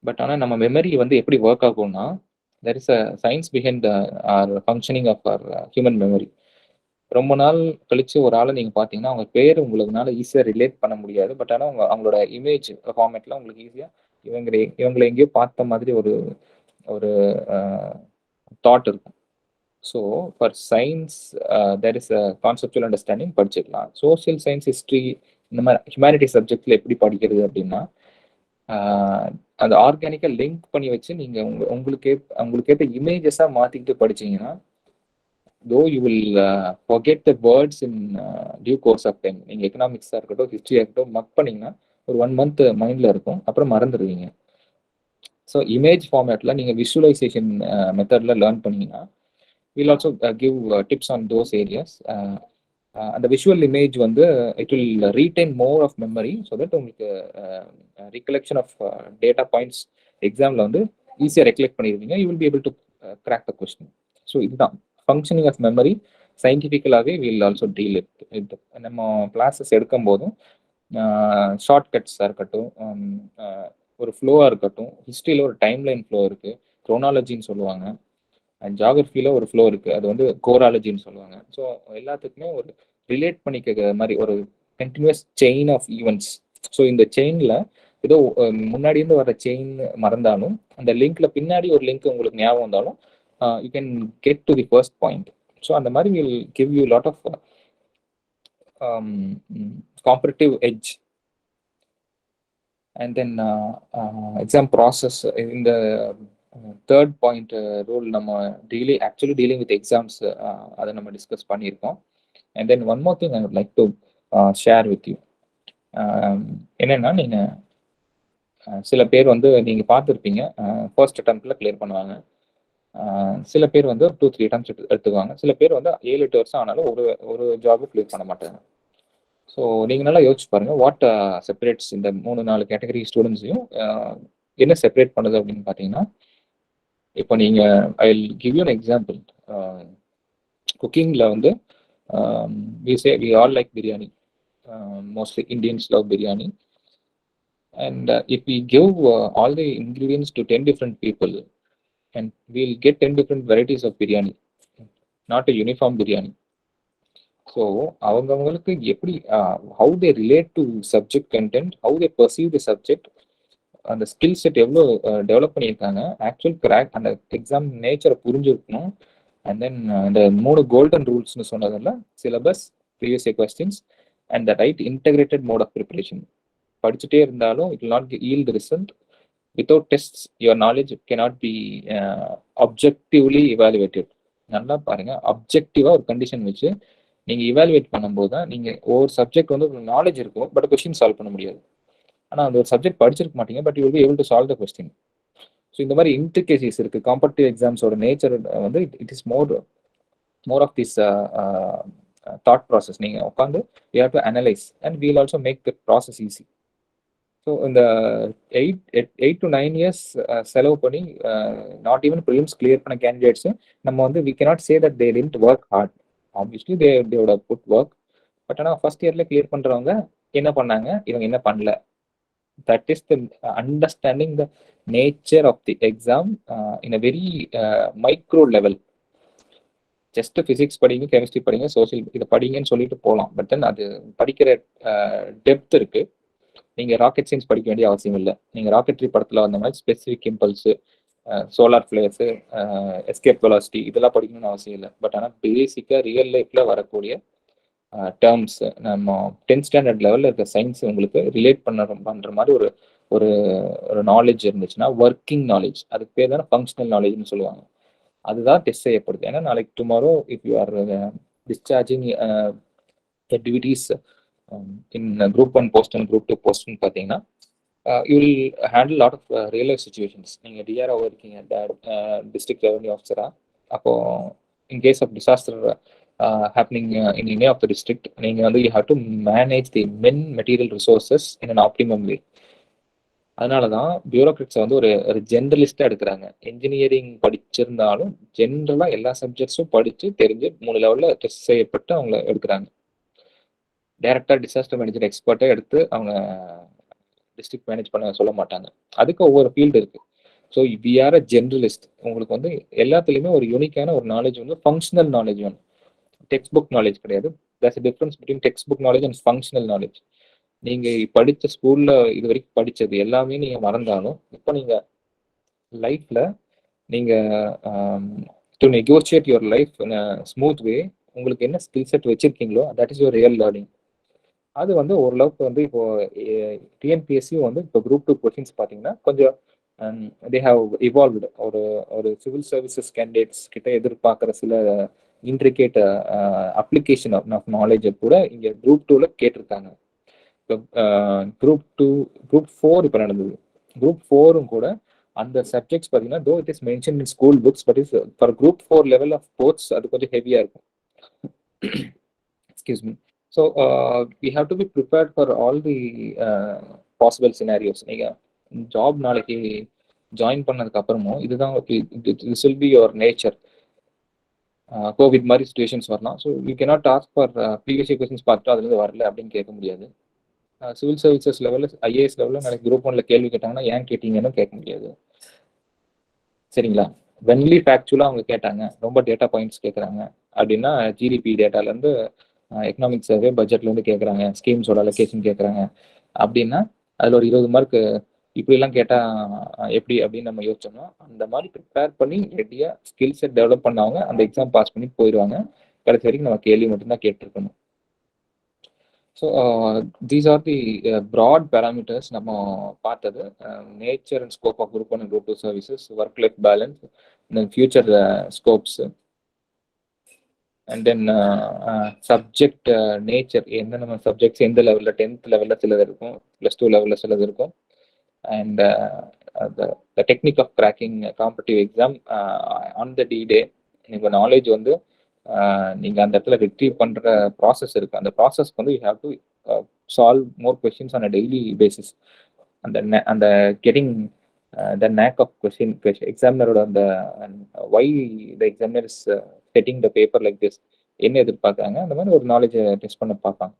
பட் ஆனால் நம்ம மெமரி வந்து எப்படி ஒர்க் ஆகும்னா, there is a science behind our functioning of our human memory. ரொம்ப நாள் கழிச்சு ஒரு ஆளை நீங்க பாத்தீங்கன்னா அவங்க பேர் உங்களுக்குனால ஈஸியா ரிலேட் பண்ண முடியாது. பட் ஆனால் அவங்களோட இமேஜ் ஃபார்மேட்ல உங்களுக்கு ஈஸியா இவங்களை எங்கேயோ பார்த்த மாதிரி ஒரு ஒரு தாட் இருக்கும். So for science there is a conceptual understanding படிச்சுக்கலாம். சோசியல் சயின்ஸ், ஹிஸ்ட்ரி, இந்த மாதிரி ஹியூமனிட்டி சப்ஜெக்ட்ல எப்படி படிக்கிறது அப்படின்னா, அந்த ஆர்கானிக்கா லிங்க் பண்ணி வச்சு நீங்க உங்களுக்கேற்ற இமேஜஸா மாத்திக்கிட்டு படிச்சீங்கன்னா, though you will forget the words in due course of time. நீங்க எக்கனாமிக்ஸா இருக்கட்டும், ஹிஸ்ட்ரியா இருக்கட்டும், மக் பண்ணீங்கன்னா ஒரு 1 month மைண்ட்ல இருக்கும், அப்புறம் மறந்துடுவீங்க. ஸோ இமேஜ் ஃபார்மேட்ல நீங்க விஷுவலைசேஷன் மெத்தட்ல லேர்ன் பண்ணீங்கன்னா, we'll also give tips on those areas. அந்த விஷுவல் இமேஜ் வந்து it will retain more of memory, so that உங்களுக்கு ரிகலெக்ஷன் ஆஃப் டேட்டா பாயிண்ட்ஸ் எக்ஸாம்ல வந்து ஈஸியாக ரெக்கலெக்ட் பண்ணிடுவீங்க. You will be able to crack the question. So இதுதான் functioning of memory. சயின்டிஃபிக்கலாகவே will also deal it. நம்ம classes எடுக்கும் போதும் ஷார்ட்கட்ஸாக இருக்கட்டும், ஒரு ஃப்ளோவாக இருக்கட்டும், ஹிஸ்ட்ரியில் ஒரு டைம்லைன் ஃப்ளோ இருக்குது, க்ரோனாலஜின்னு சொல்லுவாங்க, அண்ட் ஜாகிரஃபியில ஒரு ஃப்ளோ இருக்கு, அது வந்து கோராலஜின்னு சொல்லுவாங்க. ஸோ எல்லாத்துக்குமே ஒரு ரிலேட் பண்ணிக்க மாதிரி ஒரு continuous chain of events. So இந்த செயின்ல ஏதோ முன்னாடி இருந்து வர செயின் மறந்தாலும், அந்த லிங்க்ல பின்னாடி ஒரு லிங்க் உங்களுக்கு ஞாபகம் வந்தாலும், you can get to the first point. So அந்த மாதிரி will give you lot of competitive edge. And then exam process. இந்த தேர்ட் பாயிண்ட் ரூல் நம்ம ஆக்சுவலி டீலிங் வித் எக்ஸாம்ஸ், அதை நம்ம டிஸ்கஸ் பண்ணியிருக்கோம். And then one more thing I would like to share with you. என்னன்னா, நீங்க சில பேர் வந்து நீங்க பார்த்துருப்பீங்க, ஃபர்ஸ்ட் அட்டெம்ப்ட்ல கிளியர் பண்ணுவாங்க. சில பேர் வந்து 2-3 அட்டெம்ப்ட்ஸ் எடுத்துக்குவாங்க. சில பேர் வந்து 7-8 வருஷம் ஆனாலும் ஒரு ஜாபும் கிளியர் பண்ண மாட்டாங்க. ஸோ நீங்க நல்லா யோசிச்சு பாருங்க, வாட் செப்பரேட்ஸ் இந்த 3-4 கேட்டகரி ஸ்டூடெண்ட்ஸையும் என்ன செப்பரேட் பண்ணுது அப்படின்னு பார்த்தீங்கன்னா, இப்போ நீங்க I will give you an example. குக்கிங்ல வந்து we all like biryani. Mostly Indians love biryani. And if we give all the ingredients to 10 different people, and we'll get 10 different varieties of biryani, not a uniform biryani. So அவங்கவுங்களுக்கு எப்படி how they relate to subject content, how they perceive the subject, அந்த skill set எவ்வளோ develop பண்ணியிருக்காங்க, actual crack அந்த exam நேச்சரை புரிஞ்சிருக்கணும். And then இந்த 3 golden ரூல்ஸ்னு சொன்னதில் syllabus, previous year questions and the right integrated mode of preparation. படிச்சுட்டே இருந்தாலும் it will not yield result. Without test your knowledge cannot be objectively evaluated. நல்லா பாருங்க, அப்ஜெக்டிவாக ஒரு கண்டிஷன் வச்சு நீங்கள் இவாலுவேட் பண்ணும்போது தான் நீங்கள் ஒவ்வொரு சப்ஜெக்ட் வந்து உங்களுக்கு நாலேஜ் இருக்கும், பட் கொஸ்டின் சால்வ் பண்ண முடியாது. ஆனால் அந்த ஒரு சப்ஜெக்ட் படிச்சிருக்க மாட்டீங்க, but you will be able to solve the question. So இந்த மாதிரி இன்ட்ரிகேசிஸ் இருக்கு. காம்படிட்டிவ் எக்ஸாம்ஸோட நேச்சர் வந்து it is more of this thought process. நீங்கள் உட்காந்து you have to analyse and we'll also make the process easy. So இந்த 8 to 9 years செலவு பண்ணி நாட் ஈவன் ப்ரிலிம்ஸ் கிளியர் பண்ண கேண்டிடேட்ஸு நம்ம வந்து we cannot say that they didn't work hard. Obviously தேவோட put work. But ஆனால் first இயர்ல clear பண்ணுறவங்க என்ன பண்ணாங்க, இவங்க என்ன பண்ணல. That is the understanding the nature of the exam in a very micro level. Just physics படிங்க, கெமிஸ்ட்ரி படிங்க, சோசியல் இதை படிங்கன்னு சொல்லிட்டு போகலாம். பட் தென் அது படிக்கிற டெப்த் இருக்கு. நீங்கள் ராக்கெட் சயின்ஸ் படிக்க வேண்டிய அவசியம் இல்லை. நீங்கள் ராக்கெட்ரி படத்தில் வந்த மாதிரி specific impulse, solar flares, escape velocity இதெல்லாம் படிக்கணும்னு அவசியம் இல்லை. பட் ஆனால் பேசிக்காக ரியல் லைஃப்பில் வரக்கூடிய டேர்ம்ஸ், நம்ம 10th ஸ்டாண்டர்ட் லெவலில் இருக்க சயின்ஸ் உங்களுக்கு ரிலேட் பண்ணுற மாதிரி ஒரு ஒரு ஒரு நாலேஜ் இருந்துச்சுன்னா, ஒர்க்கிங் நாலேஜ், அதுக்கு பேர் தானே ஃபங்க்ஷனல் நாலேஜ்னு சொல்லுவாங்க. அதுதான் டெஸ்ட் செய்யப்படுது. ஏன்னா நாளைக்கு tomorrow if you are discharging duties in group 1 post and group 2 போஸ்ட்னு பார்த்தீங்கன்னா, you will handle lot of real life situations. நீங்கள் டிஆர்ஓ இருக்கீங்க, டிஸ்ட்ரிக்ட் ரெவன்யூ ஆஃபீஸரா, அப்போ in case of disaster happening in any of the district, நீங்கள் வந்து you have to manage the men material resources in an optimum way. அதனால தான் bureaucrats வந்து ஒரு ஜென்ரலிஸ்டாக எடுக்கிறாங்க. இன்ஜினியரிங் படிச்சிருந்தாலும் ஜென்ரலாக எல்லா சப்ஜெக்ட்ஸும் படித்து தெரிஞ்சு 3 லெவலில் டெஸ்ட் செய்யப்பட்டு அவங்கள எடுக்கிறாங்க. டைரக்டாக டிசாஸ்டர் மேனேஜர் எக்ஸ்பர்ட்டை எடுத்து அவங்க டிஸ்ட்ரிக்ட் மேனேஜ் பண்ண சொல்ல மாட்டாங்க. அதுக்கு ஒவ்வொரு ஃபீல்டு இருக்கு. So we are a generalist. உங்களுக்கு வந்து எல்லாத்துலேயுமே ஒரு யூனிக்கான ஒரு நாலேஜ் வந்து ஃபங்க்ஷனல் நாலேஜ் வேணும். டெக்ஸ்ட் புக் நாலேஜ் கிடையாது. There's a difference between textbook knowledge and functional knowledge. நீங்க படித்த ஸ்கூல்ல இது வரைக்கும் படிச்சது எல்லாமே நீங்க மறந்தாலும், இப்போ நீங்க லைஃப்ல நீங்க to negotiate your life in a smooth way, உங்களுக்கு என்ன ஸ்கில் செட் வச்சிருக்கீங்களோ that is your real learning. அது வந்து ஓரளவுக்கு வந்து இப்போ டிஎன்பிஎஸ்சி வந்து இப்போ குரூப் 2 கொஸ்டின்ஸ் பார்த்தீங்கன்னா கொஞ்சம் தே ஹாவ் இவால்வ்டு. ஒரு ஒரு சிவில் சர்வீசஸ் கேண்டிடேட்ஸ் கிட்ட எதிர்பார்க்குற சில இன்ட்ரிகேட் அப்ளிகேஷன் ஆஃப் நாலேஜை கூட இங்கே குரூப் 2ல கேட்டிருக்காங்க. இப்போ குரூப் 4 இப்போ நடந்தது. குரூப் 4ம் கூட அந்த சப்ஜெக்ட்ஸ் பார்த்தீங்கன்னா though it is mention in school books, but is for group 4 level of boards அது கொஞ்சம் ஹெவியா இருக்கும். Excuse me. So we have to be prepared for all the possible scenarios. நீங்கள் ஜாப் நாளைக்கு ஜாயின் பண்ணதுக்கு அப்புறமும் இதுதான் this will be your nature. Covid மாதிரி சுச்சுவேஷன்ஸ் வரலாம். So you cannot ask for previous questions பார்த்துட்டு அதுலேருந்து வரல அப்படின்னு கேட்க முடியாது. சிவில் சர்வீசஸ் லெவலில் ஐஏஎஸ் லெவலில் நாளைக்கு குரூப் 1ல கேள்வி கேட்டாங்கன்னா ஏன் கேட்டீங்கன்னு கேட்க முடியாது. சரிங்களா? வென்லி ஃபேக்சுவலாக அவங்க கேட்டாங்க, ரொம்ப டேட்டா பாயிண்ட்ஸ் கேட்குறாங்க அப்படின்னா ஜிடிபி டேட்டாலேருந்து எக்கனாமிக் சர்வே பட்ஜெட்லேருந்து கேட்குறாங்க, ஸ்கீம்ஸோட அலோகேஷன் கேட்குறாங்க அப்படின்னா அதில் ஒரு 20 மார்க் இப்படிலாம் கேட்டால் எப்படி அப்படின்னு நம்ம யோசிச்சோம்னா, அந்த மாதிரி ப்ரிப்பேர் பண்ணி ரெடியாக ஸ்கில் செட் டெவலப் பண்ணவங்க அந்த எக்ஸாம் பாஸ் பண்ணி போயிடுவாங்க. கடைசி வரைக்கும் நம்ம கேள்வி மட்டும்தான் கேட்டிருக்கணும். So these are the broad parameters நம்ம பார்த்தது. Nature and scope of group 1 and group 2 services, work life balance, then future scopes, and then subject nature, என்னென்ன சப்ஜெக்ட்ஸ் எந்த லெவலில் 10th லெவலில் சிலது இருக்கும், +2 லெவலில் சிலது இருக்கும், and the technique of cracking competitive exam on the day. உங்கள் நாலேஜ் வந்து நீங்கள் அந்த இடத்துல ரிட்ரீவ் பண்ணுற ப்ராசஸ் இருக்குது. அந்த ப்ராசஸ்க்கு வந்து you have to solve more questions on a daily basis. அந்த getting the knack of question எக்ஸாமினரோட அந்த why the examiner is setting the paper like this, என்ன எதிர்பார்க்குறாங்க, அந்த மாதிரி ஒரு நாலேஜை டெஸ்ட் பண்ண பார்ப்பாங்க.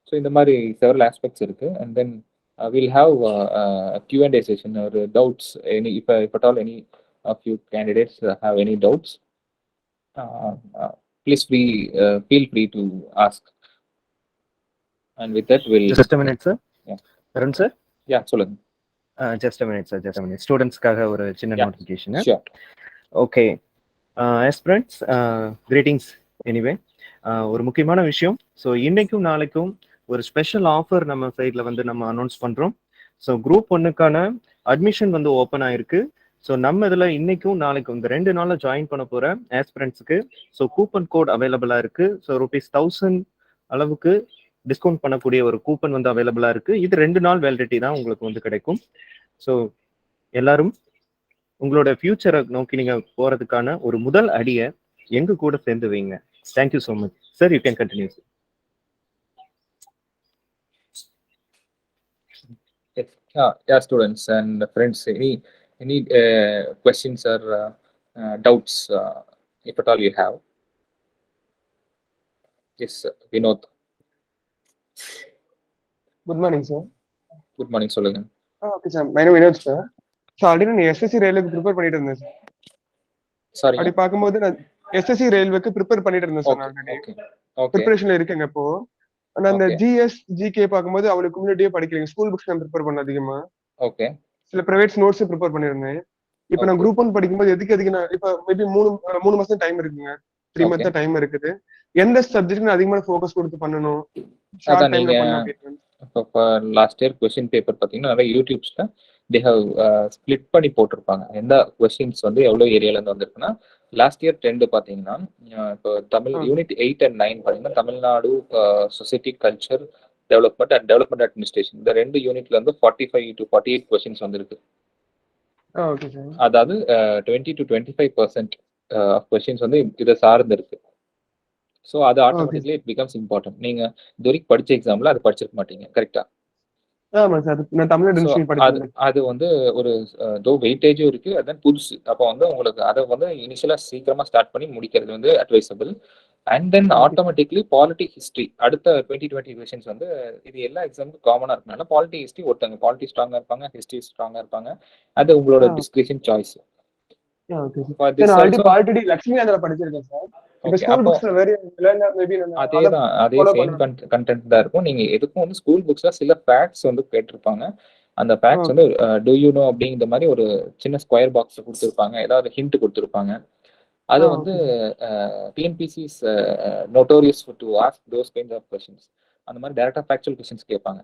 ஸோ ஸோ இந்த மாதிரி செவரல் ஆஸ்பெக்ட்ஸ் இருக்கு. And then we'll have a Q&A session or doubts. If at all any of you candidates have any doubts, please feel free to ask. And with that, we'll just a minute sir. Yeah. Arun sir. Yeah, சொல்லுங்க. Just a minute sir, just a minute. ஸ்டூடெண்ட்ஸ்க்காக ஒரு சின்ன notification. Sure. Okay. Aspirants, greetings anyway. ஒரு முக்கியமான விஷயம். So இன்னைக்கும் நாளைக்கும் ஒரு special offer நம்ம சைட்ல வந்து நம்ம அனௌன்ஸ் பண்றோம். ஸோ குரூப் 1க்கான அட்மிஷன் வந்து ஓப்பன் ஆயிருக்கு. ஸோ நம்ம இதுல இன்னைக்கும் நாளைக்கும் இந்த 2 நாள்ல ஜாயின் பண்ண போற ஆஸ்பிரண்ட்ஸ்க்கு ஸோ கூப்பன் கோட் அவைலபிளா இருக்கு. ஸோ ₹1000 அளவுக்கு டிஸ்கவுண்ட் பண்ணக்கூடிய ஒரு கூப்பன் வந்து அவைலபிளா இருக்கு. இது 2 நாள் வேலிடிட்டி தான் உங்களுக்கு வந்து கிடைக்கும். ஸோ எல்லாரும் உங்களோட ஃபியூச்சரை நோக்கி நீங்க போறதுக்கான ஒரு முதல் அடியை எங்க கூட சேர்ந்து வைங்க. Thank you so much sir. You can continue. Yeah, students and friends, any questions or doubts, if at all you have? Yes, Vinod. Good morning, sir. Good morning, சொல்லுங்க. Okay, sir. My name is Vinod, sir. So, already நான் SSC ரயில்வேக்கு prepare பண்ணிட்டு இருந்தேன் sir. Sorry. அப்படி பார்க்கும்போது நான் SSC ரயில்வேக்கு prepare பண்ணிட்டு இருந்தேன் sir. Okay. ப்ரிப்பரேஷன்ல இருக்கேங்க இப்போ. நான் அந்த GS GK பார்க்கும்போது அவளுக்கு முன்னாடியே படிக்கிறேன். ஸ்கூல் புக்ஸ் நான் ப்ரிப்பேர் பண்ண அதிகமா. ஓகே. சில பிரைவேட் நோட்ஸ் ப்ரிப்பேர் பண்ணிருந்தேன். இப்போ நான் குரூப் 1 படிக்கும்போது எதுக்கு நான் இப்போ மேபி 3 மாசம் டைம் இருக்குங்க. 3 மந்த் டைம் இருக்குது. எந்த சப்ஜெக்ட் நான் அதிகமா ஃபோக்கஸ் கொடுத்து பண்ணனும்? ஷார்ட் டைம்ல பண்ணனும் அப்படினு. இப்போ லாஸ்ட் இயர் क्वेश्चन பேப்பர் பாத்தீங்கன்னா நிறைய யூடியூப்ஸ்ல they have ஸ்ப்ளிட் பண்ணி போட்டிருப்பாங்க. எந்த क्वेश्चंस வந்து எவ்வளவு ஏரியால இருந்து வந்திருக்குன்னா லாஸ்ட் இயர் ட்ரெண்ட் பாத்தீங்கன்னா இப்போ தமிழ் யூனிட் 8 and 9 பாத்தீங்கன்னா Tamil Nadu society culture development and development administration இந்த 2 யூனிட்ல இருந்து 45 to 48 क्वेश्चंस வந்திருக்கு. Okay sir. அதாவது 20 to 25% ஆஃப் क्वेश्चंस வந்து இத சார்ந்து இருக்கு. ஸோ அது ஆட்டோமேட்டிக்லி இட் பிகம்ஸ் இம்பார்ட்டன்ட். நீங்க இது வரைக்கும் படிச்ச எக்ஸாம்ல அது படிச்சிருக்க மாட்டீங்க, கரெக்டா? ஆமா சார். நான் தமிழ் டிவிஷன் படிச்சேன். அது வந்து ஒரு தோ வெயிட்டேஜும் இருக்கு, அதான் புதுசு. அப்போ வந்து உங்களுக்கு அதை வந்து இனிஷியலா சீக்கிரமா ஸ்டார்ட் பண்ணி முடிக்கிறது வந்து advisable. And then automatically polity history அடுத்த 2020 கொஸ்டின்ஸ் வந்து இது எல்லா எக்ஸாமுக்கும் காமனா இருக்கனால பாலிட்டி ஹிஸ்ட்ரி ஒருத்தங்க பாலிட்டி ஸ்ட்ராங்கா இருப்பாங்க, ஹிஸ்ட்ரி ஸ்ட்ராங்கா இருப்பாங்க. அது உங்களோட டிஸ்கிரிப்ஷன் சாய்ஸ். Okay sir. நான் ஆல்ரெடி பாலிட்டி லட்சுமி ஆந்திரா படிச்சிருக்கேன் சார். இந்த ஸ்கூல் புக்ஸ்ல வேற இல்லனா மேபி அதே சேம் கண்டென்ட் தான் இருக்கும். நீங்க எதுக்கும் வந்து ஸ்கூல் புக்ஸ்ல சில ஃபேக்ட்ஸ் வந்து கேட்டிருப்பாங்க. அந்த ஃபேக்ட்ஸ் வந்து டு யூ நோ அப்படிங்கிற மாதிரி ஒரு சின்ன ஸ்கொயர் பாக்ஸ் கொடுத்துருப்பாங்க, ஏதாவது ஹிண்ட் கொடுத்துருப்பாங்க. அது வந்து TNPSC is notorious to ask those kinds of questions. அந்த மாதிரி டைரக்டா ஃபேக்சுவல் क्वेश्चंस கேட்பாங்க.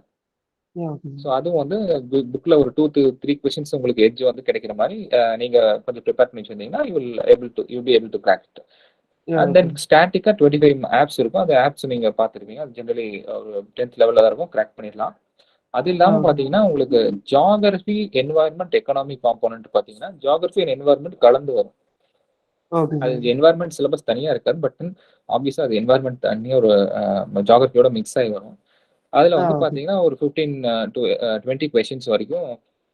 ஸோ அதுவும் வந்து புக்ல ஒரு 2 to 3 क्वेश्चंस உங்களுக்கு எட்ஜ் வந்து கிடைக்கிற மாதிரி நீங்க கொஞ்சம் ப்ரிப்பேர் பண்ணி வச்சிருந்தீங்கன்னா you be able to crack it. And then ஸ்டாட்டிக்கா 25 ஆப்ஸ் இருக்கும். அந்த ஆப்ஸ் நீங்க பார்த்துருப்பீங்க. அது ஜெனரலி ஒரு 10th லெவல்ல தான் இருக்கும், கிராக் பண்ணிடலாம். அது இல்லாம பாத்தீங்கன்னா உங்களுக்கு ஜியாகிரபி, என்வாயர்மெண்ட், எக்கனாமிக் காம்போனன்ட் பாத்தீங்கன்னா ஜியாகிரபி அண்ட் என்வாயர்மெண்ட் கலந்து வரும். அது என்வாயர்மெண்ட் சிலபஸ் தனியா இருக்காது, பட் ஆப்வியஸா அது என்வாயர்மெண்ட் தனியா ஒரு ஜியாகிரபியோட மிக்ஸ் ஆகி வரும். அதுல வந்து பாத்தீங்கன்னா ஒரு 15 to 20 கொஸ்டின்ஸ் வரைக்கும்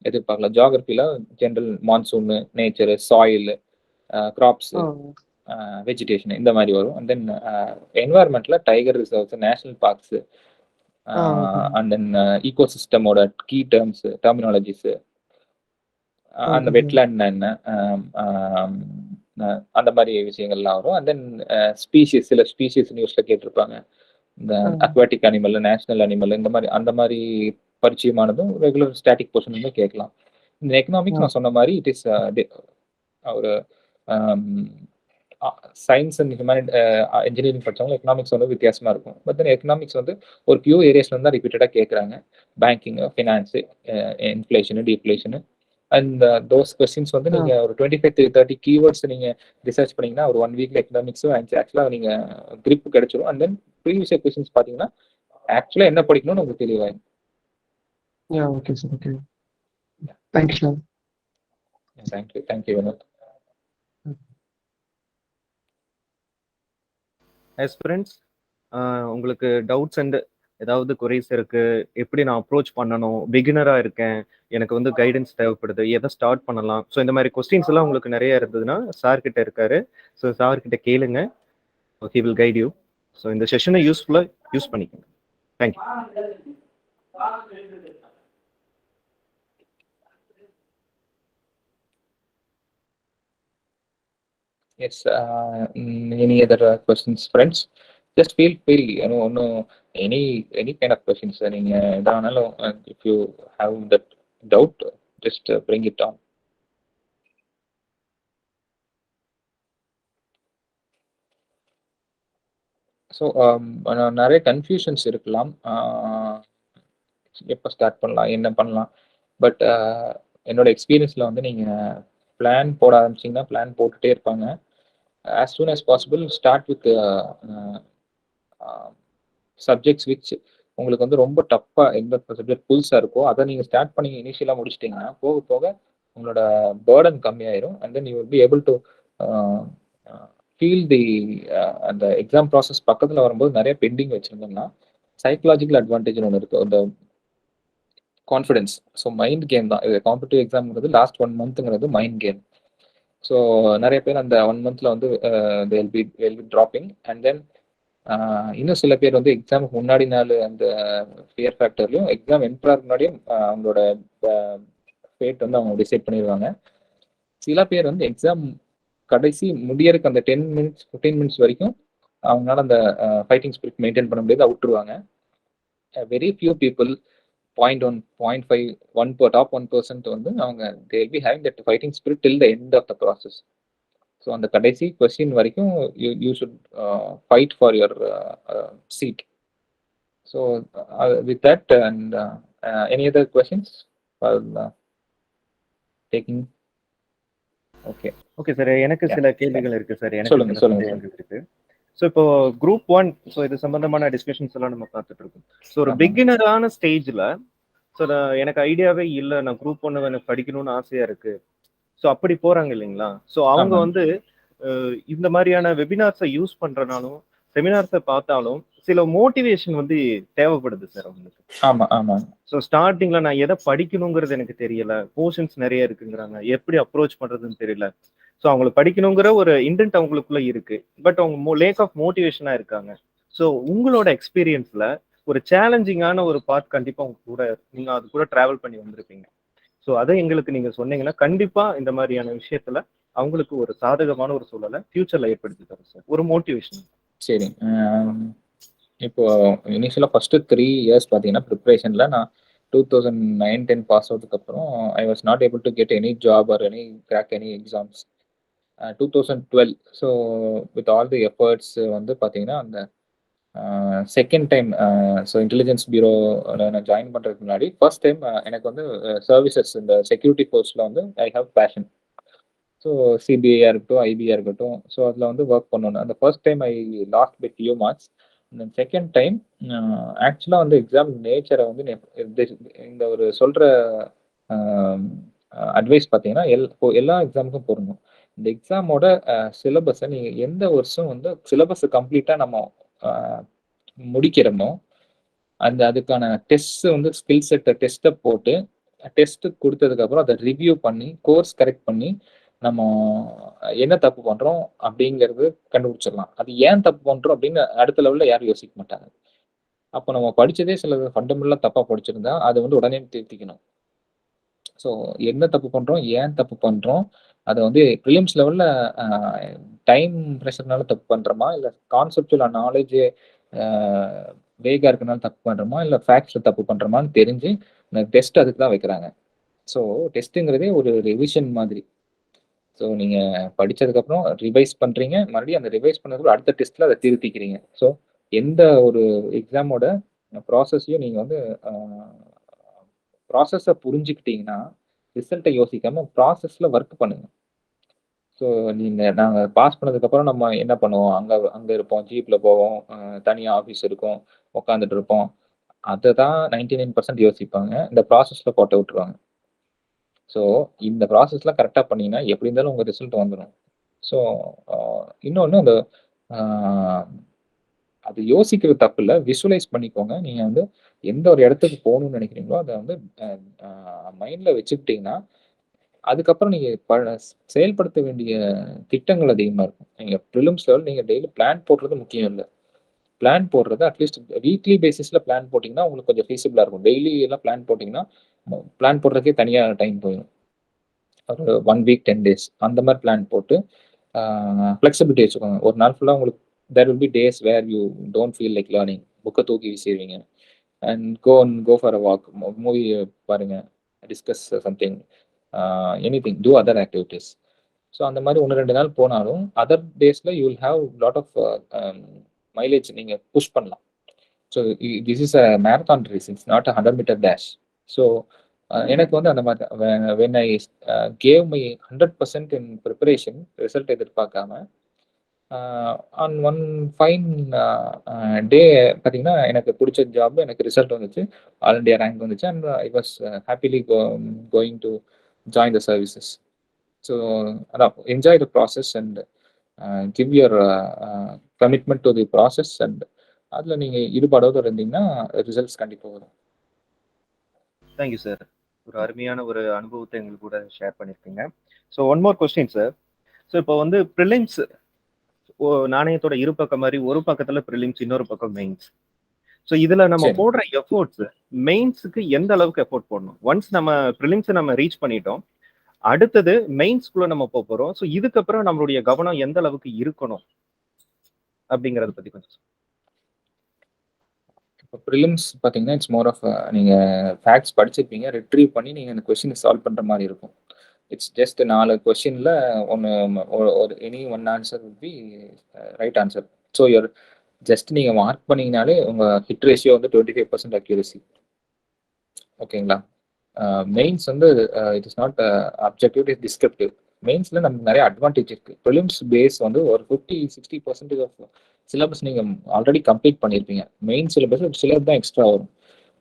எதிர்பார்க்கலாம். ஜியாகிரபில general monsoon, nature, soil, crops, vegetation இந்த மாதிரி வரும். அண்ட் தென் என்வாயர்மெண்ட்ல tiger reserves, national parks, and then ஈகோசிஸ்டமோட கீ டேர்ம்ஸ், டெர்மினாலஜிஸ், அந்த வெட்லேண்ட் என்ன, அந்த மாதிரி விஷயங்கள்லாம் வரும். அண்ட் தென் ஸ்பீஷிஸ், சில ஸ்பீஷிஸ் நியூஸ்ல கேட்டிருப்பாங்க. இந்த அக்வாட்டிக் அனிமல், நேஷனல் அனிமல், இந்த மாதிரி அந்த மாதிரி பரிச்சயமானதும் ரெகுலர் ஸ்டாட்டிக் போர்ஷன் வந்து கேட்கலாம். இந்த எக்கனாமிக்ஸ் நான் சொன்ன மாதிரி இட் இஸ் ஒரு சயின்ஸ் அண்ட் இன்ஜினியரிங் படிச்சவங்க எக்கனாமிக்ஸ் வந்து வித்தியாசமா இருக்கும். பட் தென் எக்கனாமிக்ஸ் வந்து ஒரு ஃபியூ ஏரியாஸ்ல தான் ரிப்பீட்டடா கேட்கறாங்க. Banking, finance, inflation, deflation. And those questions வந்து நீங்க ஒரு 25 to 30 கீவேர்ட்ஸ் நீங்க ரிசர்ச் பண்ணீங்கன்னா ஒரு 1 வீக்ல எக்கனாமிக்ஸும் ஆக்சுவலா நீங்க கிரிப் கிடைச்சிடும். And then previous year questions பாத்தீங்கன்னா ஆக்சுவலா என்ன படிக்கணும்னு உங்களுக்கு தெளிவாகும். Okay sir. Okay, thank you sir. Thank you Vinod. Aspirants, உங்களுக்கு டவுட்ஸ் அண்ட் ஏதாவது குறைஸ் இருக்கு, எப்படி நான் அப்ரோச் பண்ணணும், பிகினரா இருக்கேன், எனக்கு வந்து கைடன்ஸ் தேவைப்படுது, எதை ஸ்டார்ட் பண்ணலாம், ஸோ இந்த மாதிரி கொஸ்டின்ஸ் எல்லாம் உங்களுக்கு நிறைய இருந்ததுன்னா சார் கிட்ட இருக்காரு. ஸோ சார் கிட்ட கேளுங்க, he will guide you. So இந்த செஷனை யூஸ்ஃபுல்லா யூஸ் பண்ணிக்கோங்க. Thank you. Yes. Any other questions, friends? Just feel free. No, any kind of questions. If you have that doubt, just bring it on. So நிறைய confusions இருக்கலாம். எப்போ start பண்ணலாம், என்ன பண்ணலாம். But என்னோட எக்ஸ்பீரியன்ஸில் வந்து நீங்கள் பிளான் போட ஆரம்பிச்சிங்கன்னா பிளான் போட்டுகிட்டே இருப்பாங்க. as soon as possible start with subjects which உங்களுக்கு வந்து ரொம்ப டஃப்பாக எந்த சப்ஜெக்ட் புதுசாக இருக்கோ அதை நீங்கள் ஸ்டார்ட் பண்ணி இனிஷியலாக முடிச்சிட்டிங்கன்னா போக போக உங்களோட பேர்டன் கம்மியாயிரும். And then you will be able to feel the அந்த எக்ஸாம் ப்ராசஸ் பக்கத்தில் வரும்போது நிறைய பெண்டிங் வச்சுருந்தோம்னா சைக்கலாஜிக்கல் அட்வான்டேஜ்னு ஒன்று இருக்குது, அந்த கான்ஃபிடென்ஸ். ஸோ மைண்ட் கேம் தான் இது. காம்படிட்டிவ் எக்ஸாம்ங்கிறது லாஸ்ட் 1 monthங்கிறது மைண்ட் கேம். ஸோ நிறைய பேர் அந்த 1 monthல வந்து they'll be dropping. And then இன்னும் சில பேர் வந்து எக்ஸாமுக்கு முன்னாடி நாள் அந்த ஃபியர் ஃபேக்டர்லையும் எக்ஸாம் என்ட்ராக முன்னாடியும் அவங்களோட ஃபேட் வந்து அவங்க டிசைட் பண்ணிடுவாங்க. சில பேர் வந்து எக்ஸாம் கடைசி முடியறதுக்கு அந்த 10 minutes 15 minutes வரைக்கும் அவங்களால அந்த ஃபைட்டிங் ஸ்பிரிட் மெயின்டைன் பண்ண முடியாது, விட்டுருவாங்க. வெரி ஃபியூ பீப்புள் 0.1 0.5 டாப் 1% வந்து அவங்க they will be having that fighting spirit till the end of the process. So அந்த கடைசி கொஸ்டின் வரைக்கும் you should fight for your seat. So with that and any other questions for taking? Okay sir, எனக்கு சில கேள்விகள் இருக்கு sir. எனக்கு சொல்லுங்க, சில சொல்லுங்க. சந்தேகங்கள் இருக்கு. ஸோ இப்போ குரூப் 1, ஸோ இது சம்பந்தமான டிஸ்கஷன்ஸ் எல்லாம் நம்ம பார்த்துட்டு இருக்கோம். ஸோ ஒரு ஆமா. பிகினரான ஸ்டேஜ்ல ஸோ எனக்கு ஐடியாவே இல்லை, நான் குரூப் 1 எனக்கு படிக்கணும்னு ஆசையா இருக்கு, ஸோ அப்படி போறாங்க இல்லைங்களா? ஸோ அவங்க ஆமா. வந்து இந்த மாதிரியான வெபினார்ஸை யூஸ் பண்றனாலும் செமினார்ஸை பார்த்தாலும் சில மோட்டிவேஷன் வந்து தேவைப்படுது சார் அவங்களுக்கு. ஆமா, ஆமா. ஸோ ஸ்டார்டிங்ல நான் எதை படிக்கணுங்கிறது எனக்கு தெரியல, போர்ஷன்ஸ் நிறைய இருக்குங்கிறாங்க, எப்படி அப்ரோச் பண்றதுன்னு தெரியல. ஸோ அவங்களுக்கு படிக்கணுங்கிற ஒரு இன்டென்ட் அவங்களுக்குள்ள இருக்கு, பட் அவங்க லேக் ஆஃப் மோட்டிவேஷனா இருக்காங்க. ஸோ உங்களோட எக்ஸ்பீரியன்ஸ்ல ஒரு சேலஞ்சிங்கான ஒரு பார்ட் கண்டிப்பா உங்க கூட நீங்க அது கூட டிராவல் பண்ணி வந்திருப்பீங்க. ஸோ அதை எங்களுக்கு நீங்க சொன்னீங்கன்னா கண்டிப்பா இந்த மாதிரியான விஷயத்துல அவங்களுக்கு ஒரு சாதகமான ஒரு சூழலை ஃபியூச்சர்ல ஏற்படுத்தி தரும் சார், ஒரு மோட்டிவேஷன். சரி. இப்போ இனிஷியலாக ஃபர்ஸ்ட் 3 years பார்த்தீங்கன்னா ப்ரிப்ரேஷனில் நான் 2009-10 பாஸ் அவுட்டுக்கு அப்புறம் I was not able to get any job or any crack any exams. 2012 so with all the efforts வந்து பார்த்தீங்கன்னா அந்த செகண்ட் டைம் ஸோ இன்டெலிஜென்ஸ் பியூரோவில் நான் ஜாயின் பண்ணுறதுக்கு முன்னாடி ஃபர்ஸ்ட் டைம் எனக்கு வந்து சர்வீசஸ் இந்த செக்யூரிட்டி கோர்ஸில் வந்து ஐ ஹவ் பேஷன். ஸோ சிபிஐயாக இருக்கட்டும், ஐபியாக இருக்கட்டும், ஸோ அதில் வந்து ஒர்க் பண்ணணும். அந்த first time I lost with few marks. இந்த செகண்ட் டைம் ஆக்சுவலாக வந்து எக்ஸாம் நேச்சரை வந்து இந்த ஒரு சொல்கிற அட்வைஸ் பார்த்தீங்கன்னா எல்லா எக்ஸாமுக்கும் பொருந்தும். இந்த எக்ஸாமோட சிலபஸை நீங்கள் எந்த வருஷம் வந்து சிலபஸை கம்ப்ளீட்டாக நம்ம முடிக்கிறோமோ அதுக்கான டெஸ்ட் வந்து ஸ்கில் செட்டை டெஸ்ட்டை போட்டு டெஸ்ட் கொடுத்ததுக்கப்புறம் அதை ரிவ்யூ பண்ணி கோர்ஸ் கரெக்ட் பண்ணி நம்ம என்ன தப்பு பண்றோம் அப்படிங்கிறது கண்டுபிடிச்சிடலாம். அது ஏன் தப்பு பண்றோம் அப்படின்னு அடுத்த லெவலில் யாரும் யோசிக்க மாட்டாங்க. அப்போ நம்ம படிச்சதே சில ஃபண்டமெண்டலாக தப்பா படிச்சிருந்தா அதை வந்து உடனே திருத்திக்கணும். ஸோ என்ன தப்பு பண்றோம், ஏன் தப்பு பண்றோம், அதை வந்து ப்ரிலிம்ஸ் லெவலில் டைம் ப்ரெஷர்னால தப்பு பண்றோமா, இல்லை கான்செப்டுவல் நாலேஜ் வேகா இருக்கனால தப்பு பண்றோமா, இல்லை ஃபேக்ட்ஸ்ல தப்பு பண்றோமான்னு தெரிஞ்சு டெஸ்ட் அதுக்கு தான் வைக்கிறாங்க. ஸோ டெஸ்ட்டுங்கிறதே ஒரு ரிவிஷன் மாதிரி. ஸோ நீங்கள் படித்ததுக்கப்புறம் ரிவைஸ் பண்ணுறீங்க, மறுபடியும் அந்த ரிவைஸ் பண்ணதுக்கு அடுத்த டெஸ்ட்டில் அதை திருத்திக்கிறீங்க. ஸோ எந்த ஒரு எக்ஸாமோட ப்ராசஸையும் நீங்கள் வந்து ப்ராசஸை புரிஞ்சுக்கிட்டீங்கன்னா ரிசல்ட்டை யோசிக்காமல் ப்ராசஸில் ஒர்க் பண்ணுங்க. ஸோ நாங்கள் பாஸ் பண்ணதுக்கப்புறம் நம்ம என்ன பண்ணுவோம், அங்கே இருப்போம், ஜீப்பில் போவோம், தனியாக ஆஃபீஸ் இருக்கும், உட்காந்துட்டு இருப்போம். அதை தான் 99% யோசிப்பாங்க. இந்த ப்ராசஸில் போட்டு விட்டுருவாங்க. ஸோ இந்த ப்ராசஸ்லாம் கரெக்டாக பண்ணீங்கன்னா எப்படி இருந்தாலும் உங்கள் ரிசல்ட் வந்துடும். ஸோ இன்னொன்று அந்த அது யோசிக்கிறது தப்பு இல்லை, விஷுவலைஸ் பண்ணிக்கோங்க. நீங்கள் வந்து எந்த ஒரு இடத்துக்கு போகணும்னு நினைக்கிறீங்களோ அதை வந்து மைண்டில் வச்சுக்கிட்டிங்கன்னா அதுக்கப்புறம் நீங்கள் செயல்படுத்த வேண்டிய திட்டங்கள் அதிகமாக இருக்கும். நீங்கள் ப்ரிலிம்ஸ் லெவல் நீங்கள் டெய்லி பிளான் போடுறது முக்கியம் இல்லை. பிளான் போடுறது அட்லீஸ்ட் வீக்லி பேசிஸ்ல பிளான் போட்டிங்கன்னா உங்களுக்கு கொஞ்சம் ஃபீஸிபிளா இருக்கும். டெய்லி எல்லாம் பிளான் போட்டிங்கன்னா பிளான் போடுறதுக்கே தனியாக டைம் போயிடும். ஒரு 1 வீக் 10 டேஸ் அந்த மாதிரி பிளான் போட்டு ஃப்ளெக்சிபிலிட்டி வச்சுக்கோங்க. ஒரு நாள் ஃபுல்லாக உங்களுக்கு there will be days where you don't feel like learning, புக்கை தூக்கி வீசிடுவீங்க. And go for a walk, movie பாருங்க, discuss something, anything, do other activities. So அந்த மாதிரி 1-2 நாள் போனாலும் அதர் டேஸில் you will have lot of mileage நீங்கள் புஷ் பண்ணலாம். So this is a marathon race, it's not a 100-meter dash. So எனக்கு வந்து அந்த மாதிரி when I gave my 100% in preparation, result எதிர்பார்க்காம ஆன் ஒன் ஃபைன் டே பார்த்தீங்கன்னா எனக்கு பிடிச்ச ஜாப், எனக்கு ரிசல்ட் வந்துச்சு, ஆல் இண்டியா ரேங்க் வந்துச்சு. And I was happily going to join the services. So அதான் enjoy the process and give your commitment to the process. And அதில் நீங்கள் ஈடுபாடோடு இருந்தீங்கன்னா ரிசல்ட்ஸ் கண்டிப்பாக வரும். Thank you sir. ஒரு அருமையான ஒரு அனுபவத்தை எங்களுக்கு கூட ஷேர் பண்ணியிருக்கீங்க. So one more question sir. So இப்போ வந்து ப்ரிலிம்ஸ் நாணயத்தோட இரு பக்கம் மாதிரி, ஒரு பக்கத்துல ப்ரிலிம்ஸ், இன்னொரு பக்கம் மெயின்ஸ். ஸோ இதுல நம்ம சரி. போடுற எஃபோர்ட்ஸ் மெயின்ஸுக்கு எந்த அளவுக்கு எஃபோர்ட் போடணும்? ஒன்ஸ் நம்ம ப்ரிலிம்ஸை நம்ம ரீச் பண்ணிட்டோம், அடுத்தது மெயின்ஸ்குள்ள நம்ம போறோம். ஸோ இதுக்கப்புறம் நம்மளுடைய கவனம் எந்த அளவுக்கு இருக்கணும் அப்படிங்கறத பத்தி கொஞ்சம். இப்போ ப்ரிலிம்ஸ் பார்த்தீங்கன்னா இட்ஸ் மோர் ஆஃப் நீங்கள் ஃபேக்ட்ஸ் படிச்சிருப்பீங்க, ரிட்ரீவ் பண்ணி நீங்கள் அந்த கொஸ்டினை சால்வ் பண்ணுற மாதிரி இருக்கும். இட்ஸ் ஜஸ்ட் 4 கொஸ்டினில் ஒரு any one answer will be right answer. So your just நீங்கள் மார்க் பண்ணிங்கனாலே உங்கள் ஹிட் ரேஷியோ வந்து 25% அக்யூரசி. ஓகேங்களா? மெயின்ஸ் வந்து it is not objective, it is descriptive. மெயின்ஸில் நமக்கு நிறைய அட்வான்டேஜ் இருக்குது. ப்ரிலிம்ஸ் பேஸ் வந்து ஒரு 50-60% ஆஃப் சிலபஸ் நீங்கள் ஆல்ரெடி கம்ப்ளீட் பண்ணியிருப்பீங்க. மெயின் சிலபஸ் சிலபஸ் தான் எக்ஸ்ட்ரா வரும்.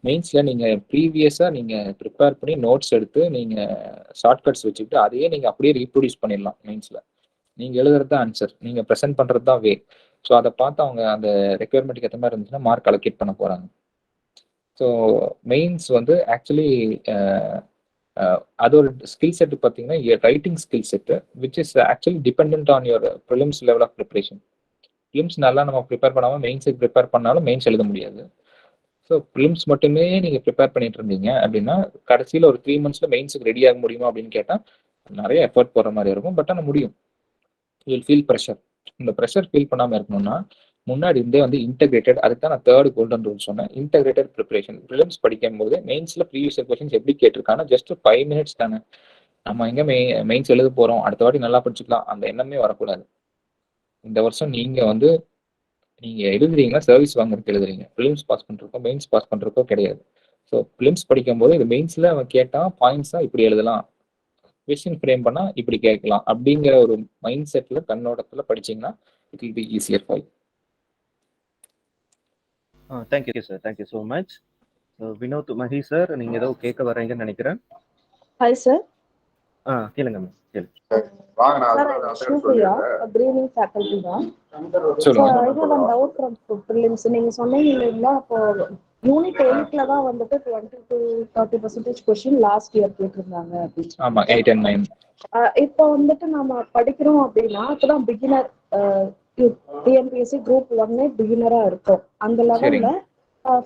மெயின்ஸில் நீங்கள் ப்ரீவியஸாக நீங்கள் ப்ரிப்பேர் பண்ணி நோட்ஸ் எடுத்து நீங்கள் ஷார்ட்கட்ஸ் வச்சுக்கிட்டு அதையே நீங்கள் அப்படியே ரீப்ரொடியூஸ் பண்ணிடலாம். மெயின்ஸில் நீங்கள் எழுதுறது தான் ஆன்சர், நீங்கள் ப்ரெசென்ட் பண்ணுறது தான் வே. ஸோ அதை பார்த்து அவங்க அந்த ரெக்குயர்மெண்ட்டுக்கு ஏற்ற மாதிரி இருந்துச்சுன்னா மார்க் அலோகேட் பண்ண போகிறாங்க. ஸோ மெயின்ஸ் வந்து ஆக்சுவலி அது ஒரு ஸ்கில் செட் பார்த்தீங்கன்னா writing skill set which is actually depend on your prelims level of preparation. Prelims நல்லா நம்ம ப்ரிப்பேர் பண்ணாமல் மெயின்ஸுக்கு ப்ரிப்பேர் பண்ணாலும் மெயின்ஸ் எழுத முடியாது. ஸோ ப்ரிலிம்ஸ் மட்டுமே நீங்கள் ப்ரிப்பேர் பண்ணிட்டு இருந்தீங்க அப்படின்னா கடைசியில் ஒரு 3 monthsல மெயின்ஸுக்கு ரெடி ஆக முடியுமா அப்படின்னு கேட்டால் நிறைய எஃபர்ட் போடுற மாதிரி இருக்கும். பட் ஆனால் முடியும். You will feel pressure. இந்த ப்ரெஷர் ஃபீல் பண்ணாமல் இருக்கணும்னா முன்னாடி இருந்தே வந்து இன்டெகிரேட்டட், அதுக்கு தான் நான் 3rd கோல்டன் ரூல் சொன்னேன். Integrated preparation. ப்ரிலிம்ஸ் படிக்கும் போது மெயின்ஸில் ப்ரீவியஸ் கொஸ்டின்ஸ் எப்படி கேட்டிருக்காங்கன்னா ஜஸ்ட் 5 minutes தானே, நம்ம எங்கே மெயின்ஸ் எழுத போகிறோம், அடுத்த வாட்டி நல்லா படிச்சுக்கலாம், அந்த எண்ணமே வரக்கூடாது. இந்த வருஷம் நீங்கள் வந்து நீங்கள் எழுதுறீங்கன்னா சர்வீஸ் வாங்குறதுக்கு எழுதுறீங்க. ப்ரிலிம்ஸ் பாஸ் பண்ணுறப்போ மெயின்ஸ் பாஸ் பண்ணுறப்போ கிடையாது. ஸோ ப்ரிலிம்ஸ் படிக்கும்போது இது மெயின்ஸில் அவன் கேட்டால் பாயிண்ட்ஸாக இப்படி எழுதலாம், கொஸ்டின் ஃப்ரேம் பண்ணால் இப்படி கேட்கலாம் அப்படிங்கிற ஒரு மைண்ட் செட்டில் கண்ணோட்டத்தில் படிச்சிங்கன்னா it will be easier for you. Thank you sir, thank you so much. Vinod Mahi sir, நீங்கள் ஏதோ கேட்க வர்றீங்கன்னு நினைக்கிறேன். Hi sir. கேளுங்க மேம், கேளுங்க. பிரீவிங் ஃபேக்கல்டி தான். Doubt from prelims. நீங்க சொன்னீங்க இல்லைங்களா, அப்போ யூனிட் 8ல தான் வந்துட்டு 20-30% கொஸ்டின் லாஸ்ட் இயர் கேட்டிருந்தாங்க அப்படின்னு. ஆமா, 8 and 9. இப்போ வந்துட்டு நம்ம படிக்கிறோம் அப்படின்னா அப்பதான் பிகினர், டிஎன்பிஎஸ்சி குரூப் 1 பிகினரா இருக்கும். அந்த லெவல்ல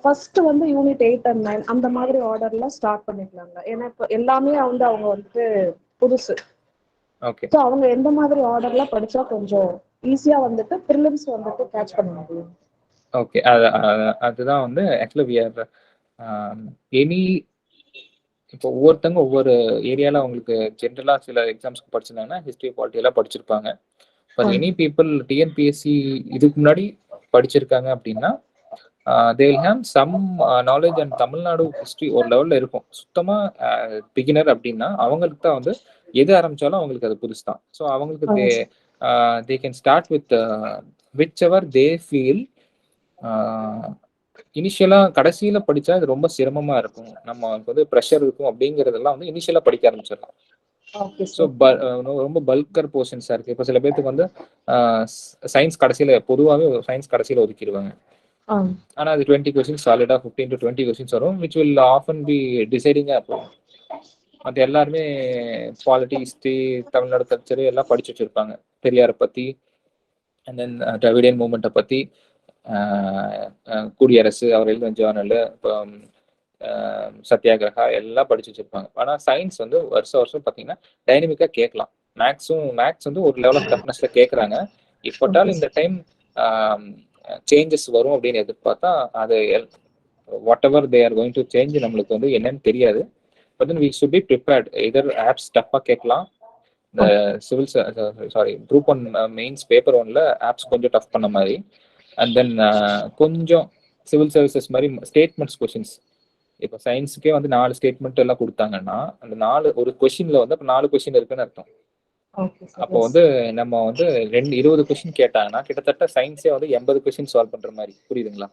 ஃபர்ஸ்ட் வந்து யூனிட் 8 and 9 அந்த மாதிரி ஆர்டர்ல ஸ்டார்ட் பண்ணிக்கலாங்க. ஏன்னா இப்போ எல்லாமே வந்து அவங்க வந்துட்டு புதுசு. ஓகே. ஸோ அவங்க எந்த மாதிரி ஆர்டர்ல படிச்சா கொஞ்சம் ஈஸியா வந்துட்டு ப்ரிலிம்ஸ் வந்துட்டு கேட்ச் பண்ண முடியும்? ஓகே, அதுதான் வந்து ஆக்சுவலி வி ஆர் எனி இப்போ ஒவ்வொருத்தவங்க ஒவ்வொரு ஏரியாவில் அவங்களுக்கு ஜென்ரலாக சில எக்ஸாம்ஸ்க்கு படிச்சிருந்தாங்கன்னா ஹிஸ்ட்ரி பாலிட்டி எல்லாம் படிச்சிருப்பாங்க. பட் எனி பீப்புள் டிஎன்பிஎஸ்சி இதுக்கு முன்னாடி படிச்சிருக்காங்க அப்படின்னா they will have some knowledge and Tamil Nadu history ஒரு லெவலில் இருக்கும். சுத்தமாக பிகினர் அப்படின்னா அவங்களுக்கு தான் வந்து எது ஆரம்பித்தாலும் அவங்களுக்கு அது புதுசு தான். ஸோ அவங்களுக்கு they can start with which ever they feel. இனிஷியலாக கடைசியில் படித்தா அது ரொம்ப சிரமமாக இருக்கும், நம்ம வந்து ப்ரெஷர் இருக்கும் அப்படிங்கிறதெல்லாம் வந்து இனிஷியலாக படிக்க ஆரம்பிச்சிடலாம். ஸோ ரொம்ப பல்கர் போர்ஷன்ஸாக இருக்குது. இப்போ சில பேருக்கு வந்து சயின்ஸ் கடைசியில், பொதுவாகவே சயின்ஸ் கடைசியில் ஒதுக்கிடுவாங்க. ஆனால் அது 20 கொஸ்டின்ஸ் சாலிடாக 15 to 20 கொஸ்டின்ஸ் வரும், விச் வில் ஆஃபன் பி டிசைடிங்காக இருக்கும். மற்ற எல்லாருமே பாலிட்டி, ஹிஸ்ட்ரி, தமிழ்நாடு கல்ச்சரு எல்லாம் படிச்சு வச்சுருப்பாங்க. பெரியாரை பற்றி, அண்ட் தென் திராவிடியன் மூமெண்ட்டை பற்றி, குடியரசு, அவர் எழுதின ஜேர்னல், இப்போ சத்தியாகிரகா எல்லாம் படிச்சு வச்சிருப்பாங்க. ஆனா சயின்ஸ் வந்து வருஷம் பார்த்தீங்கன்னா டைனமிக்கா கேட்கலாம். மேக்ஸ் வந்து ஒரு லெவல் ஆஃப் டஃப்னஸ்ல கேட்கறாங்க. இப்போட்டாலும் இந்த டைம் சேஞ்சஸ் வரும் அப்படின்னு எதிர்பார்த்தா அது whatever they are going to change நம்மளுக்கு வந்து என்னன்னு தெரியாது. But then we should be prepared. Either ops டஃப்பாக கேட்கலாம். இந்த civil sorry group 1 mains paper 1ல ஆப்ஸ் கொஞ்சம் டஃப் பண்ண மாதிரி. அண்ட் தென் கொஞ்சம் சிவில் சர்வீசஸ் மாதிரி ஸ்டேட்மெண்ட்ஸ் கொஸ்டின்ஸ். இப்போ சயின்ஸுக்கே வந்து 4 ஸ்டேட்மெண்ட் எல்லாம் கொடுத்தாங்கன்னா அந்த 4 ஒரு கொஸ்டின்ல வந்து அப்போ 4 கொஸ்டின் இருக்குன்னு அர்த்தம். அப்போ வந்து நம்ம வந்து 20 கொஸ்டின் கேட்டாங்கன்னா கிட்டத்தட்ட சயின்ஸே வந்து 80 கொஸ்டின் சால்வ் பண்ற மாதிரி. புரியுதுங்களா?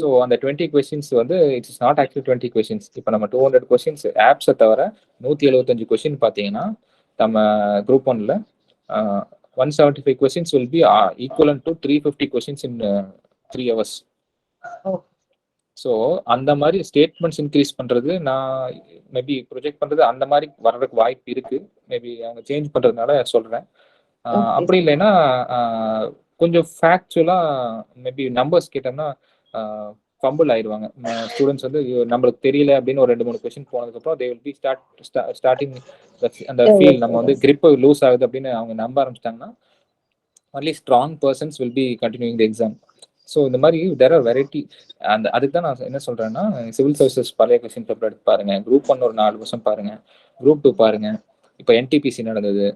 ஸோ அந்த 20 கொஸ்டின்ஸ் வந்து இட்ஸ் நாட் ஆக்சுவலி 20 கொஸ்டின்ஸ். இப்போ நம்ம 200 கொஸ்டின்ஸ் ஆப்ஸை தவிர 175 கொஸ்டின் பார்த்தீங்கன்னா நம்ம குரூப் 1ல 175 questions will be equivalent to 350 questions in 3 hours. So அந்த மாதிரி ஸ்டேட்மெண்ட்ஸ் இன்க்ரீஸ் பண்றது நான் மேபி ப்ரொஜெக்ட் பண்றது அந்த மாதிரி வர்றதுக்கு வாய்ப்பு இருக்கு. மேபி அவங்க சேஞ்ச் பண்றதுனால சொல்றேன். அப்படி இல்லைன்னா கொஞ்சம் ஃபேக்சுவலா மேபி நம்பர்ஸ் கேட்டோம்னா ஃபம்பிள் ஆயிடுவாங்க ஸ்டூடெண்ட்ஸ். வந்து நம்மளுக்கு தெரியல அப்படின்னு ஒரு 2-3 கொஸ்டின் போனதுக்கப்புறம் தே வில் பி ஸ்டார்டிங் அந்த ஃபீல் நம்ம வந்து கிரிப் லூஸ் ஆகுது அப்படின்னு அவங்க நம்ப ஆரம்பிச்சிட்டாங்கன்னா only strong persons will be continuing the exam. So இந்த மாதிரி தேர் ஆர் வெரைட்டி. அதுக்கு தான் நான் என்ன சொல்றேன்னா சிவில் சர்வீசஸ் பழைய கொஸ்டின் பேப்பர் எடுத்து பாருங்க. குரூப் 1 ஒரு 4 வருஷம் பாருங்க. குரூப் 2 பாருங்க. இப்போ NTPC நடந்தது.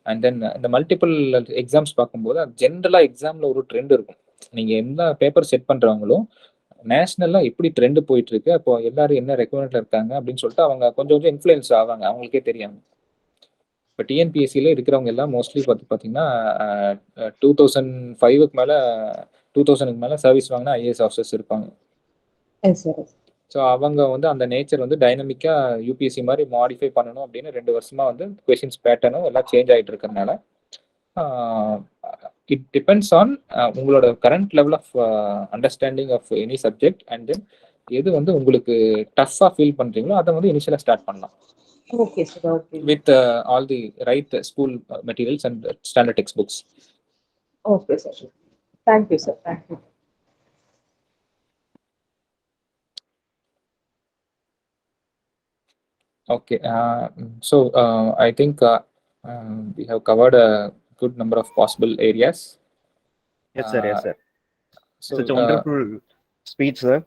அண்ட் தென் இந்த மல்டிபிள் எக்ஸாம்ஸ் பார்க்கும்போது ஜென்ரலா எக்ஸாம்ல ஒரு ட்ரெண்ட் இருக்கும். நீங்க எந்த பேப்பர் செட் பண்றவங்களும் நேஷனலா எப்படி ட்ரெண்ட் போயிட்டு இருக்கு, அப்போ எல்லாரும் என்ன ரெக்குவயர்மெண்ட்ல இருக்காங்க அப்படின்னு சொல்லிட்டு அவங்க கொஞ்சம் இன்ஃப்ளூயன்ஸ் ஆவாங்க அவங்களுக்கே தெரியாம. இப்போ டிஎன்பிஎஸ்சியில் இருக்கிறவங்க எல்லாம் மோஸ்ட்லி பார்த்தீங்கன்னா 2005க்கு மேலே 2000க்கு மேலே சர்வீஸ் வாங்கினா IAS ஆஃபீஸர்ஸ் இருப்பாங்க. ஸோ அவங்க வந்து அந்த நேச்சர் வந்து டைனமிக்கா யூபிஎஸ்சி மாதிரி மாடிஃபை பண்ணணும் அப்படின்னு 2 வருஷமா வந்து கொஸ்டின்ஸ் பேட்டர்னும் எல்லாம் சேஞ்ச் ஆகிட்டு இருக்கிறதுனால இட் டிபெண்ட்ஸ் ஆன் உங்களோட current level of understanding of any subject. And then எது வந்து உங்களுக்கு டஃப்பாக ஃபீல் பண்ணுறீங்களோ அதை வந்து இனிஷியலாக ஸ்டார்ட் பண்ணலாம். Okay, sir. Okay. With all the right school materials and standard textbooks. Okay, sir. Thank you, sir. Thank you. Okay. So I think we have covered a good number of possible areas. Yes, sir. Yes, sir. So, such a wonderful speech, sir.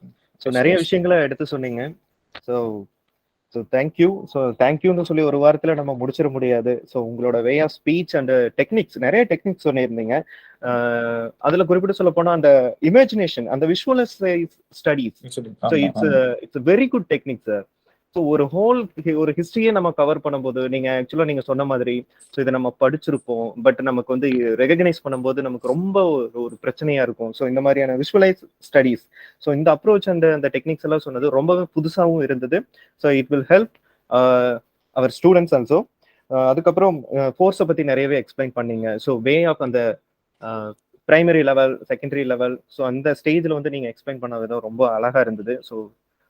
So நிறைய விஷயங்களை எடுத்து சொன்னீங்க. So thank you. So தேங்க்யூன்னு சொல்லி ஒரு வாரத்தில் நம்ம முடிச்சிட முடியாது. So உங்களோட way of speech and techniques, நிறைய டெக்னிக்ஸ் சொன்னிருந்தீங்க. அதில் குறிப்பிட்டு சொல்ல போனால் அந்த இமேஜினேஷன், அந்த visualise studies, so it's very good technique sir. ஸோ ஒரு ஹிஸ்டரியே நம்ம கவர் பண்ணும்போது நீங்க சொன்ன மாதிரி ஸோ இதை நம்ம படிச்சிருப்போம், பட் நமக்கு வந்து ரெகக்னைஸ் பண்ணும்போது நமக்கு ரொம்ப ஒரு பிரச்சனையா இருக்கும். ஸோ இந்த மாதிரியான விஷுவலைஸ் ஸ்டடீஸ், ஸோ இந்த அப்ரோச் அந்த டெக்னிக்ஸ் எல்லாம் சொன்னது ரொம்பவே புதுசாகவும் இருந்தது. So it will help our students also. அதுக்கப்புறம் கோர்ஸை பத்தி நிறையவே எக்ஸ்பிளைன் பண்ணீங்க. ஸோ வே ஆஃப் அந்த primary level, secondary level, so அந்த ஸ்டேஜில் வந்து நீங்க எக்ஸ்பிளைன் பண்ண விதம் ரொம்ப அழகா இருந்தது. ஸோ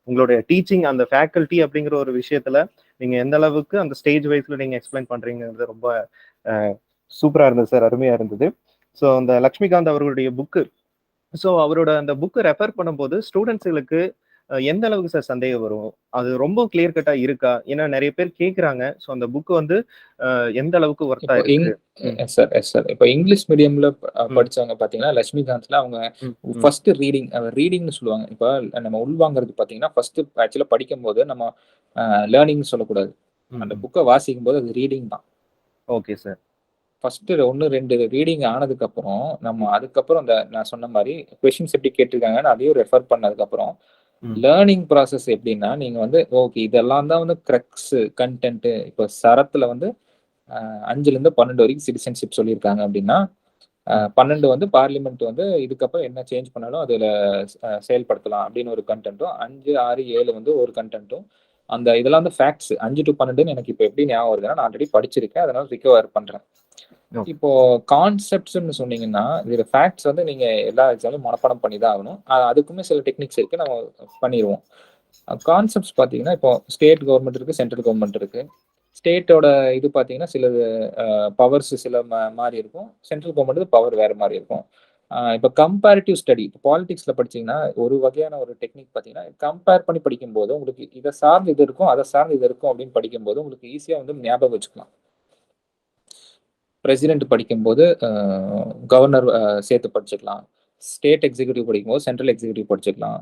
உங்களுடைய டீச்சிங், அந்த ஃபேக்கல்ட்டி அப்படிங்கிற ஒரு விஷயத்துல நீங்க எந்த அளவுக்கு அந்த ஸ்டேஜ் வைஸ்ல நீங்க எக்ஸ்பிளைன் பண்றீங்கிறது ரொம்ப சூப்பரா இருந்தது சார், அருமையா இருந்தது. ஸோ அந்த லக்ஷ்மிகாந்த் அவர்களுடைய புக்கு, ஸோ அவரோட அந்த புக்கு ரெஃபர் பண்ணும்போது ஸ்டூடெண்ட்ஸுகளுக்கு எந்த அளவுக்கு சார் சந்தேகம் வரும், அது ரொம்ப கிளியர் கட்டா இருக்கா? ஏன்னா நிறைய பேர் கேட்குறாங்க. ஸோ அந்த புக்கு வந்து எந்த அளவுக்கு ஒர்த்தா இருக்கு? சார் இப்போ இங்கிலீஷ் மீடியம்ல படிச்சவங்க பாத்தீங்கன்னா லட்சுமிகாந்த்ல அவங்க ஃபர்ஸ்ட் ரீடிங்னு சொல்லுவாங்க. இப்போ நம்ம உள்வாங்கிறது பாத்தீங்கன்னா ஃபர்ஸ்ட் ஆக்சுவலா படிக்கும் போது நம்ம லேர்னிங் சொல்லக்கூடாது. அந்த புக்கை வாசிக்கும் போது அது ரீடிங் தான். Okay sir. ஃபர்ஸ்ட் 1-2 ரீடிங் ஆனதுக்கு அப்புறம் நம்ம அதுக்கப்புறம் அந்த நான் சொன்ன மாதிரி கொஸ்டின்ஸ் எப்படி கேட்டிருக்காங்கன்னு அதையும் ரெஃபர் பண்ணதுக்கு அப்புறம் லேர்னிங் ப்ராசஸ் எப்படின்னா நீங்க வந்து ஓகே இதெல்லாம் தான் வந்து கிரக்ஸ் கண்டென்ட். இப்போ சரத்துல வந்து 5-12 வரைக்கும் சிட்டிசன்ஷிப் சொல்லியிருக்காங்க அப்படின்னா 12 வந்து பார்லிமெண்ட் வந்து இதுக்கப்புறம் என்ன சேஞ்ச் பண்ணாலும் அதுல செயல்படுத்தலாம் அப்படின்னு ஒரு கண்டென்ட்டும், 5, 6, 7 வந்து ஒரு கண்டென்ட்டும். அந்த இதெல்லாம் வந்து ஃபேக்ட்ஸ் 5 to 12 எனக்கு இப்போ எப்படி ஞாபகம் வருதுன்னா நான் ஆல்ரெடி படிச்சிருக்கேன், அதனால ரிகவர் பண்றேன். இப்போ கான்செப்ட்ஸ்ன்னு சொன்னீங்கன்னா இதுல ஃபேக்ட்ஸ் வந்து நீங்க எல்லா எக்ஸாம்லயும் மனப்பாடம் பண்ணி தான் ஆகணும். அதுக்குமே சில டெக்னிக்ஸ் இருக்கு, நம்ம பண்ணிடுவோம். கான்செப்ட்ஸ் பாத்தீங்கன்னா இப்போ ஸ்டேட் கவர்மெண்ட் இருக்கு, சென்ட்ரல் கவர்மெண்ட் இருக்கு. ஸ்டேட்டோட இது பாத்தீங்கன்னா சில பவர்ஸ் சில மாதிரி இருக்கும், சென்ட்ரல் கவர்மெண்ட் பவர் வேற மாதிரி இருக்கும். இப்போ கம்பேரிட்டிவ் ஸ்டடி, இப்போ பாலிடிக்ஸில் படிச்சீங்கன்னா ஒரு வகையான ஒரு டெக்னிக் பார்த்தீங்கன்னா, கம்பேர் பண்ணி படிக்கும்போது உங்களுக்கு இதை சார்ந்து இது இருக்கும், அதை சார்ந்து இது இருக்கும் அப்படின்னு படிக்கும்போது உங்களுக்கு ஈஸியாக வந்து ஞாபகம் வச்சுக்கலாம். பிரசிடென்ட் படிக்கும்போது கவர்னர் சேர்த்து படிச்சுக்கலாம். ஸ்டேட் எக்ஸிக்யூட்டிவ் படிக்கும்போது சென்ட்ரல் எக்ஸிக்யூட்டிவ் படிச்சுக்கலாம்.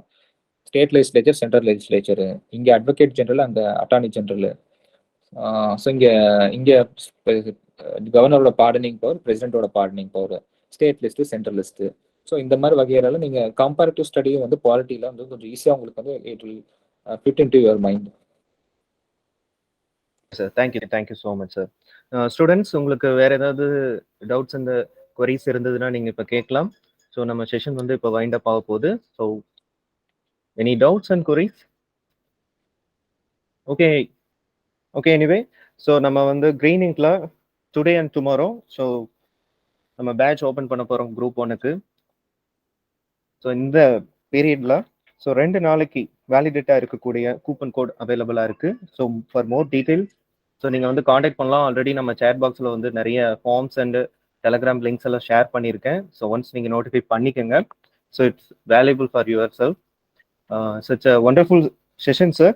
ஸ்டேட் லெஜிஸ்லேச்சர், சென்ட்ரல் லெஜிஸ்லேச்சரு, இங்கே அட்வொகேட் ஜெனரல், அங்கே அட்டார்னி ஜெனரல். ஸோ இங்கே கவர்னரோட பார்டனிங் பவர், பிரசிடென்ட்டோட pardoning power, state list, central list. So இந்த மாதிரி வகையில நீங்கள் கம்பேரிட்டிவ் ஸ்டடியும் வந்து பாலிட்டியில் வந்து கொஞ்சம் ஈஸியாக உங்களுக்கு வந்து it will fit in to your mind. Sir thank you so much sir. Students, உங்களுக்கு வேற ஏதாவது டவுட்ஸ் இந்த queries இருந்ததுன்னா நீங்கள் இப்போ கேட்கலாம். ஸோ நம்ம செஷன் வந்து இப்போ வைண்ட் அப் ஆக போகுது. So any doubts and queries? Okay anyway, so நம்ம வந்து க்ரீனிங்கில் டுடே அண்ட் டுமாரோ ஸோ நம்ம பேட்ச் ஓப்பன் பண்ண போகிறோம் குரூப் 1க்கு. ஸோ இந்த பீரியடில் ஸோ 2 நாளைக்கு வேலிடேட்டாக இருக்கக்கூடிய கூப்பன் கோட் அவைலபிளாக இருக்குது. So for more details so நீங்கள் வந்து காண்டாக்ட் பண்ணலாம். ஆல்ரெடி நம்ம சேட் பாக்ஸில் வந்து நிறைய ஃபார்ம்ஸ் அண்டு டெலகிராம் லிங்க்ஸ் எல்லாம் ஷேர் பண்ணியிருக்கேன். ஸோ ஒன்ஸ் நீங்கள் நோட்டிஃபை பண்ணிக்கோங்க. So it's valuable for your self. such a wonderful session, sir.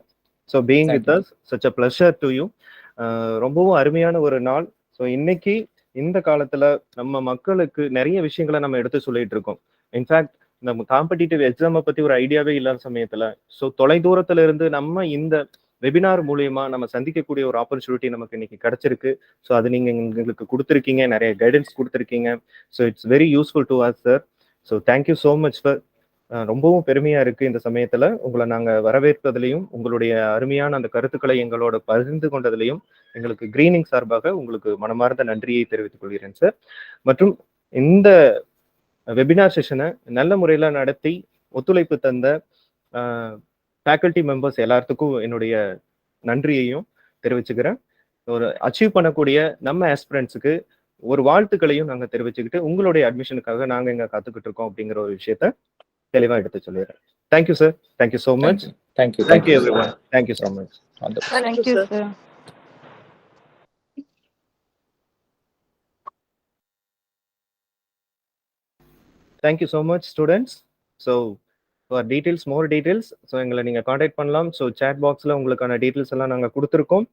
So being with us, such a pleasure to you. ரொம்பவும் அருமையான ஒரு நாள். ஸோ இன்னைக்கு இந்த காலத்துல நம்ம மக்களுக்கு நிறைய விஷயங்களை நம்ம எடுத்து சொல்லிட்டு இருக்கோம். இன்ஃபேக்ட் நம்ம காம்படிட்டிவ் எக்ஸாமை பத்தி ஒரு ஐடியாவே இல்லாத சமயத்துல ஸோ தொலைதூரத்துல இருந்து நம்ம இந்த வெபினார் மூலியமா நம்ம சந்திக்கக்கூடிய ஒரு ஆப்பர்ச்சுனிட்டி நமக்கு இன்னைக்கு கிடைச்சிருக்கு. ஸோ அது நீங்க எங்களுக்கு கொடுத்துருக்கீங்க, நிறைய கைடன்ஸ் கொடுத்துருக்கீங்க. So it's very useful to us, sir. So thank you so much for. ரொம்பவும் பெருமையா இருக்கு இந்த சமயத்துல உங்களை நாங்க வரவேற்பதிலையும் உங்களுடைய அருமையான அந்த கருத்துக்களை எங்களோட பகிர்ந்து கொண்டதிலையும் எங்களுக்கு கிரீனிங் சார்பாக உங்களுக்கு மனமார்ந்த நன்றியை தெரிவித்துக் கொள்கிறேன் சார். மற்றும் இந்த வெபினார் செஷனை நல்ல முறையில நடத்தி ஒத்துழைப்பு தந்த ஃபேக்கல்டி மெம்பர்ஸ் எல்லாத்துக்கும் என்னுடைய நன்றியையும் தெரிவிச்சுக்கிறேன். ஒரு அச்சீவ் பண்ணக்கூடிய நம்ம ஆஸ்பிரண்ட்ஸுக்கு ஒரு வாழ்த்துக்களையும் நாங்க தெரிவிச்சுக்கிட்டு உங்களுடைய அட்மிஷனுக்காக நாங்க இங்க காத்துக்கிட்டு இருக்கோம் அப்படிங்கிற ஒரு விஷயத்த தெளிவா எடுத்து சொல்லிடுறேன். Thank you sir. Thank you so much. Thank you everyone. Thank you so much. Thank you sir. Thank you so much students. So for details, more details, so எங்களை நீங்கள் காண்டாக்ட் பண்ணலாம். ஸோ சேட் பாக்ஸில் உங்களுக்கான டீட்டெயில்ஸ் எல்லாம் நாங்கள் கொடுத்துருக்கோம்.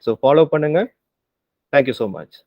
ஸோ ஃபாலோ பண்ணுங்க. Thank you so much.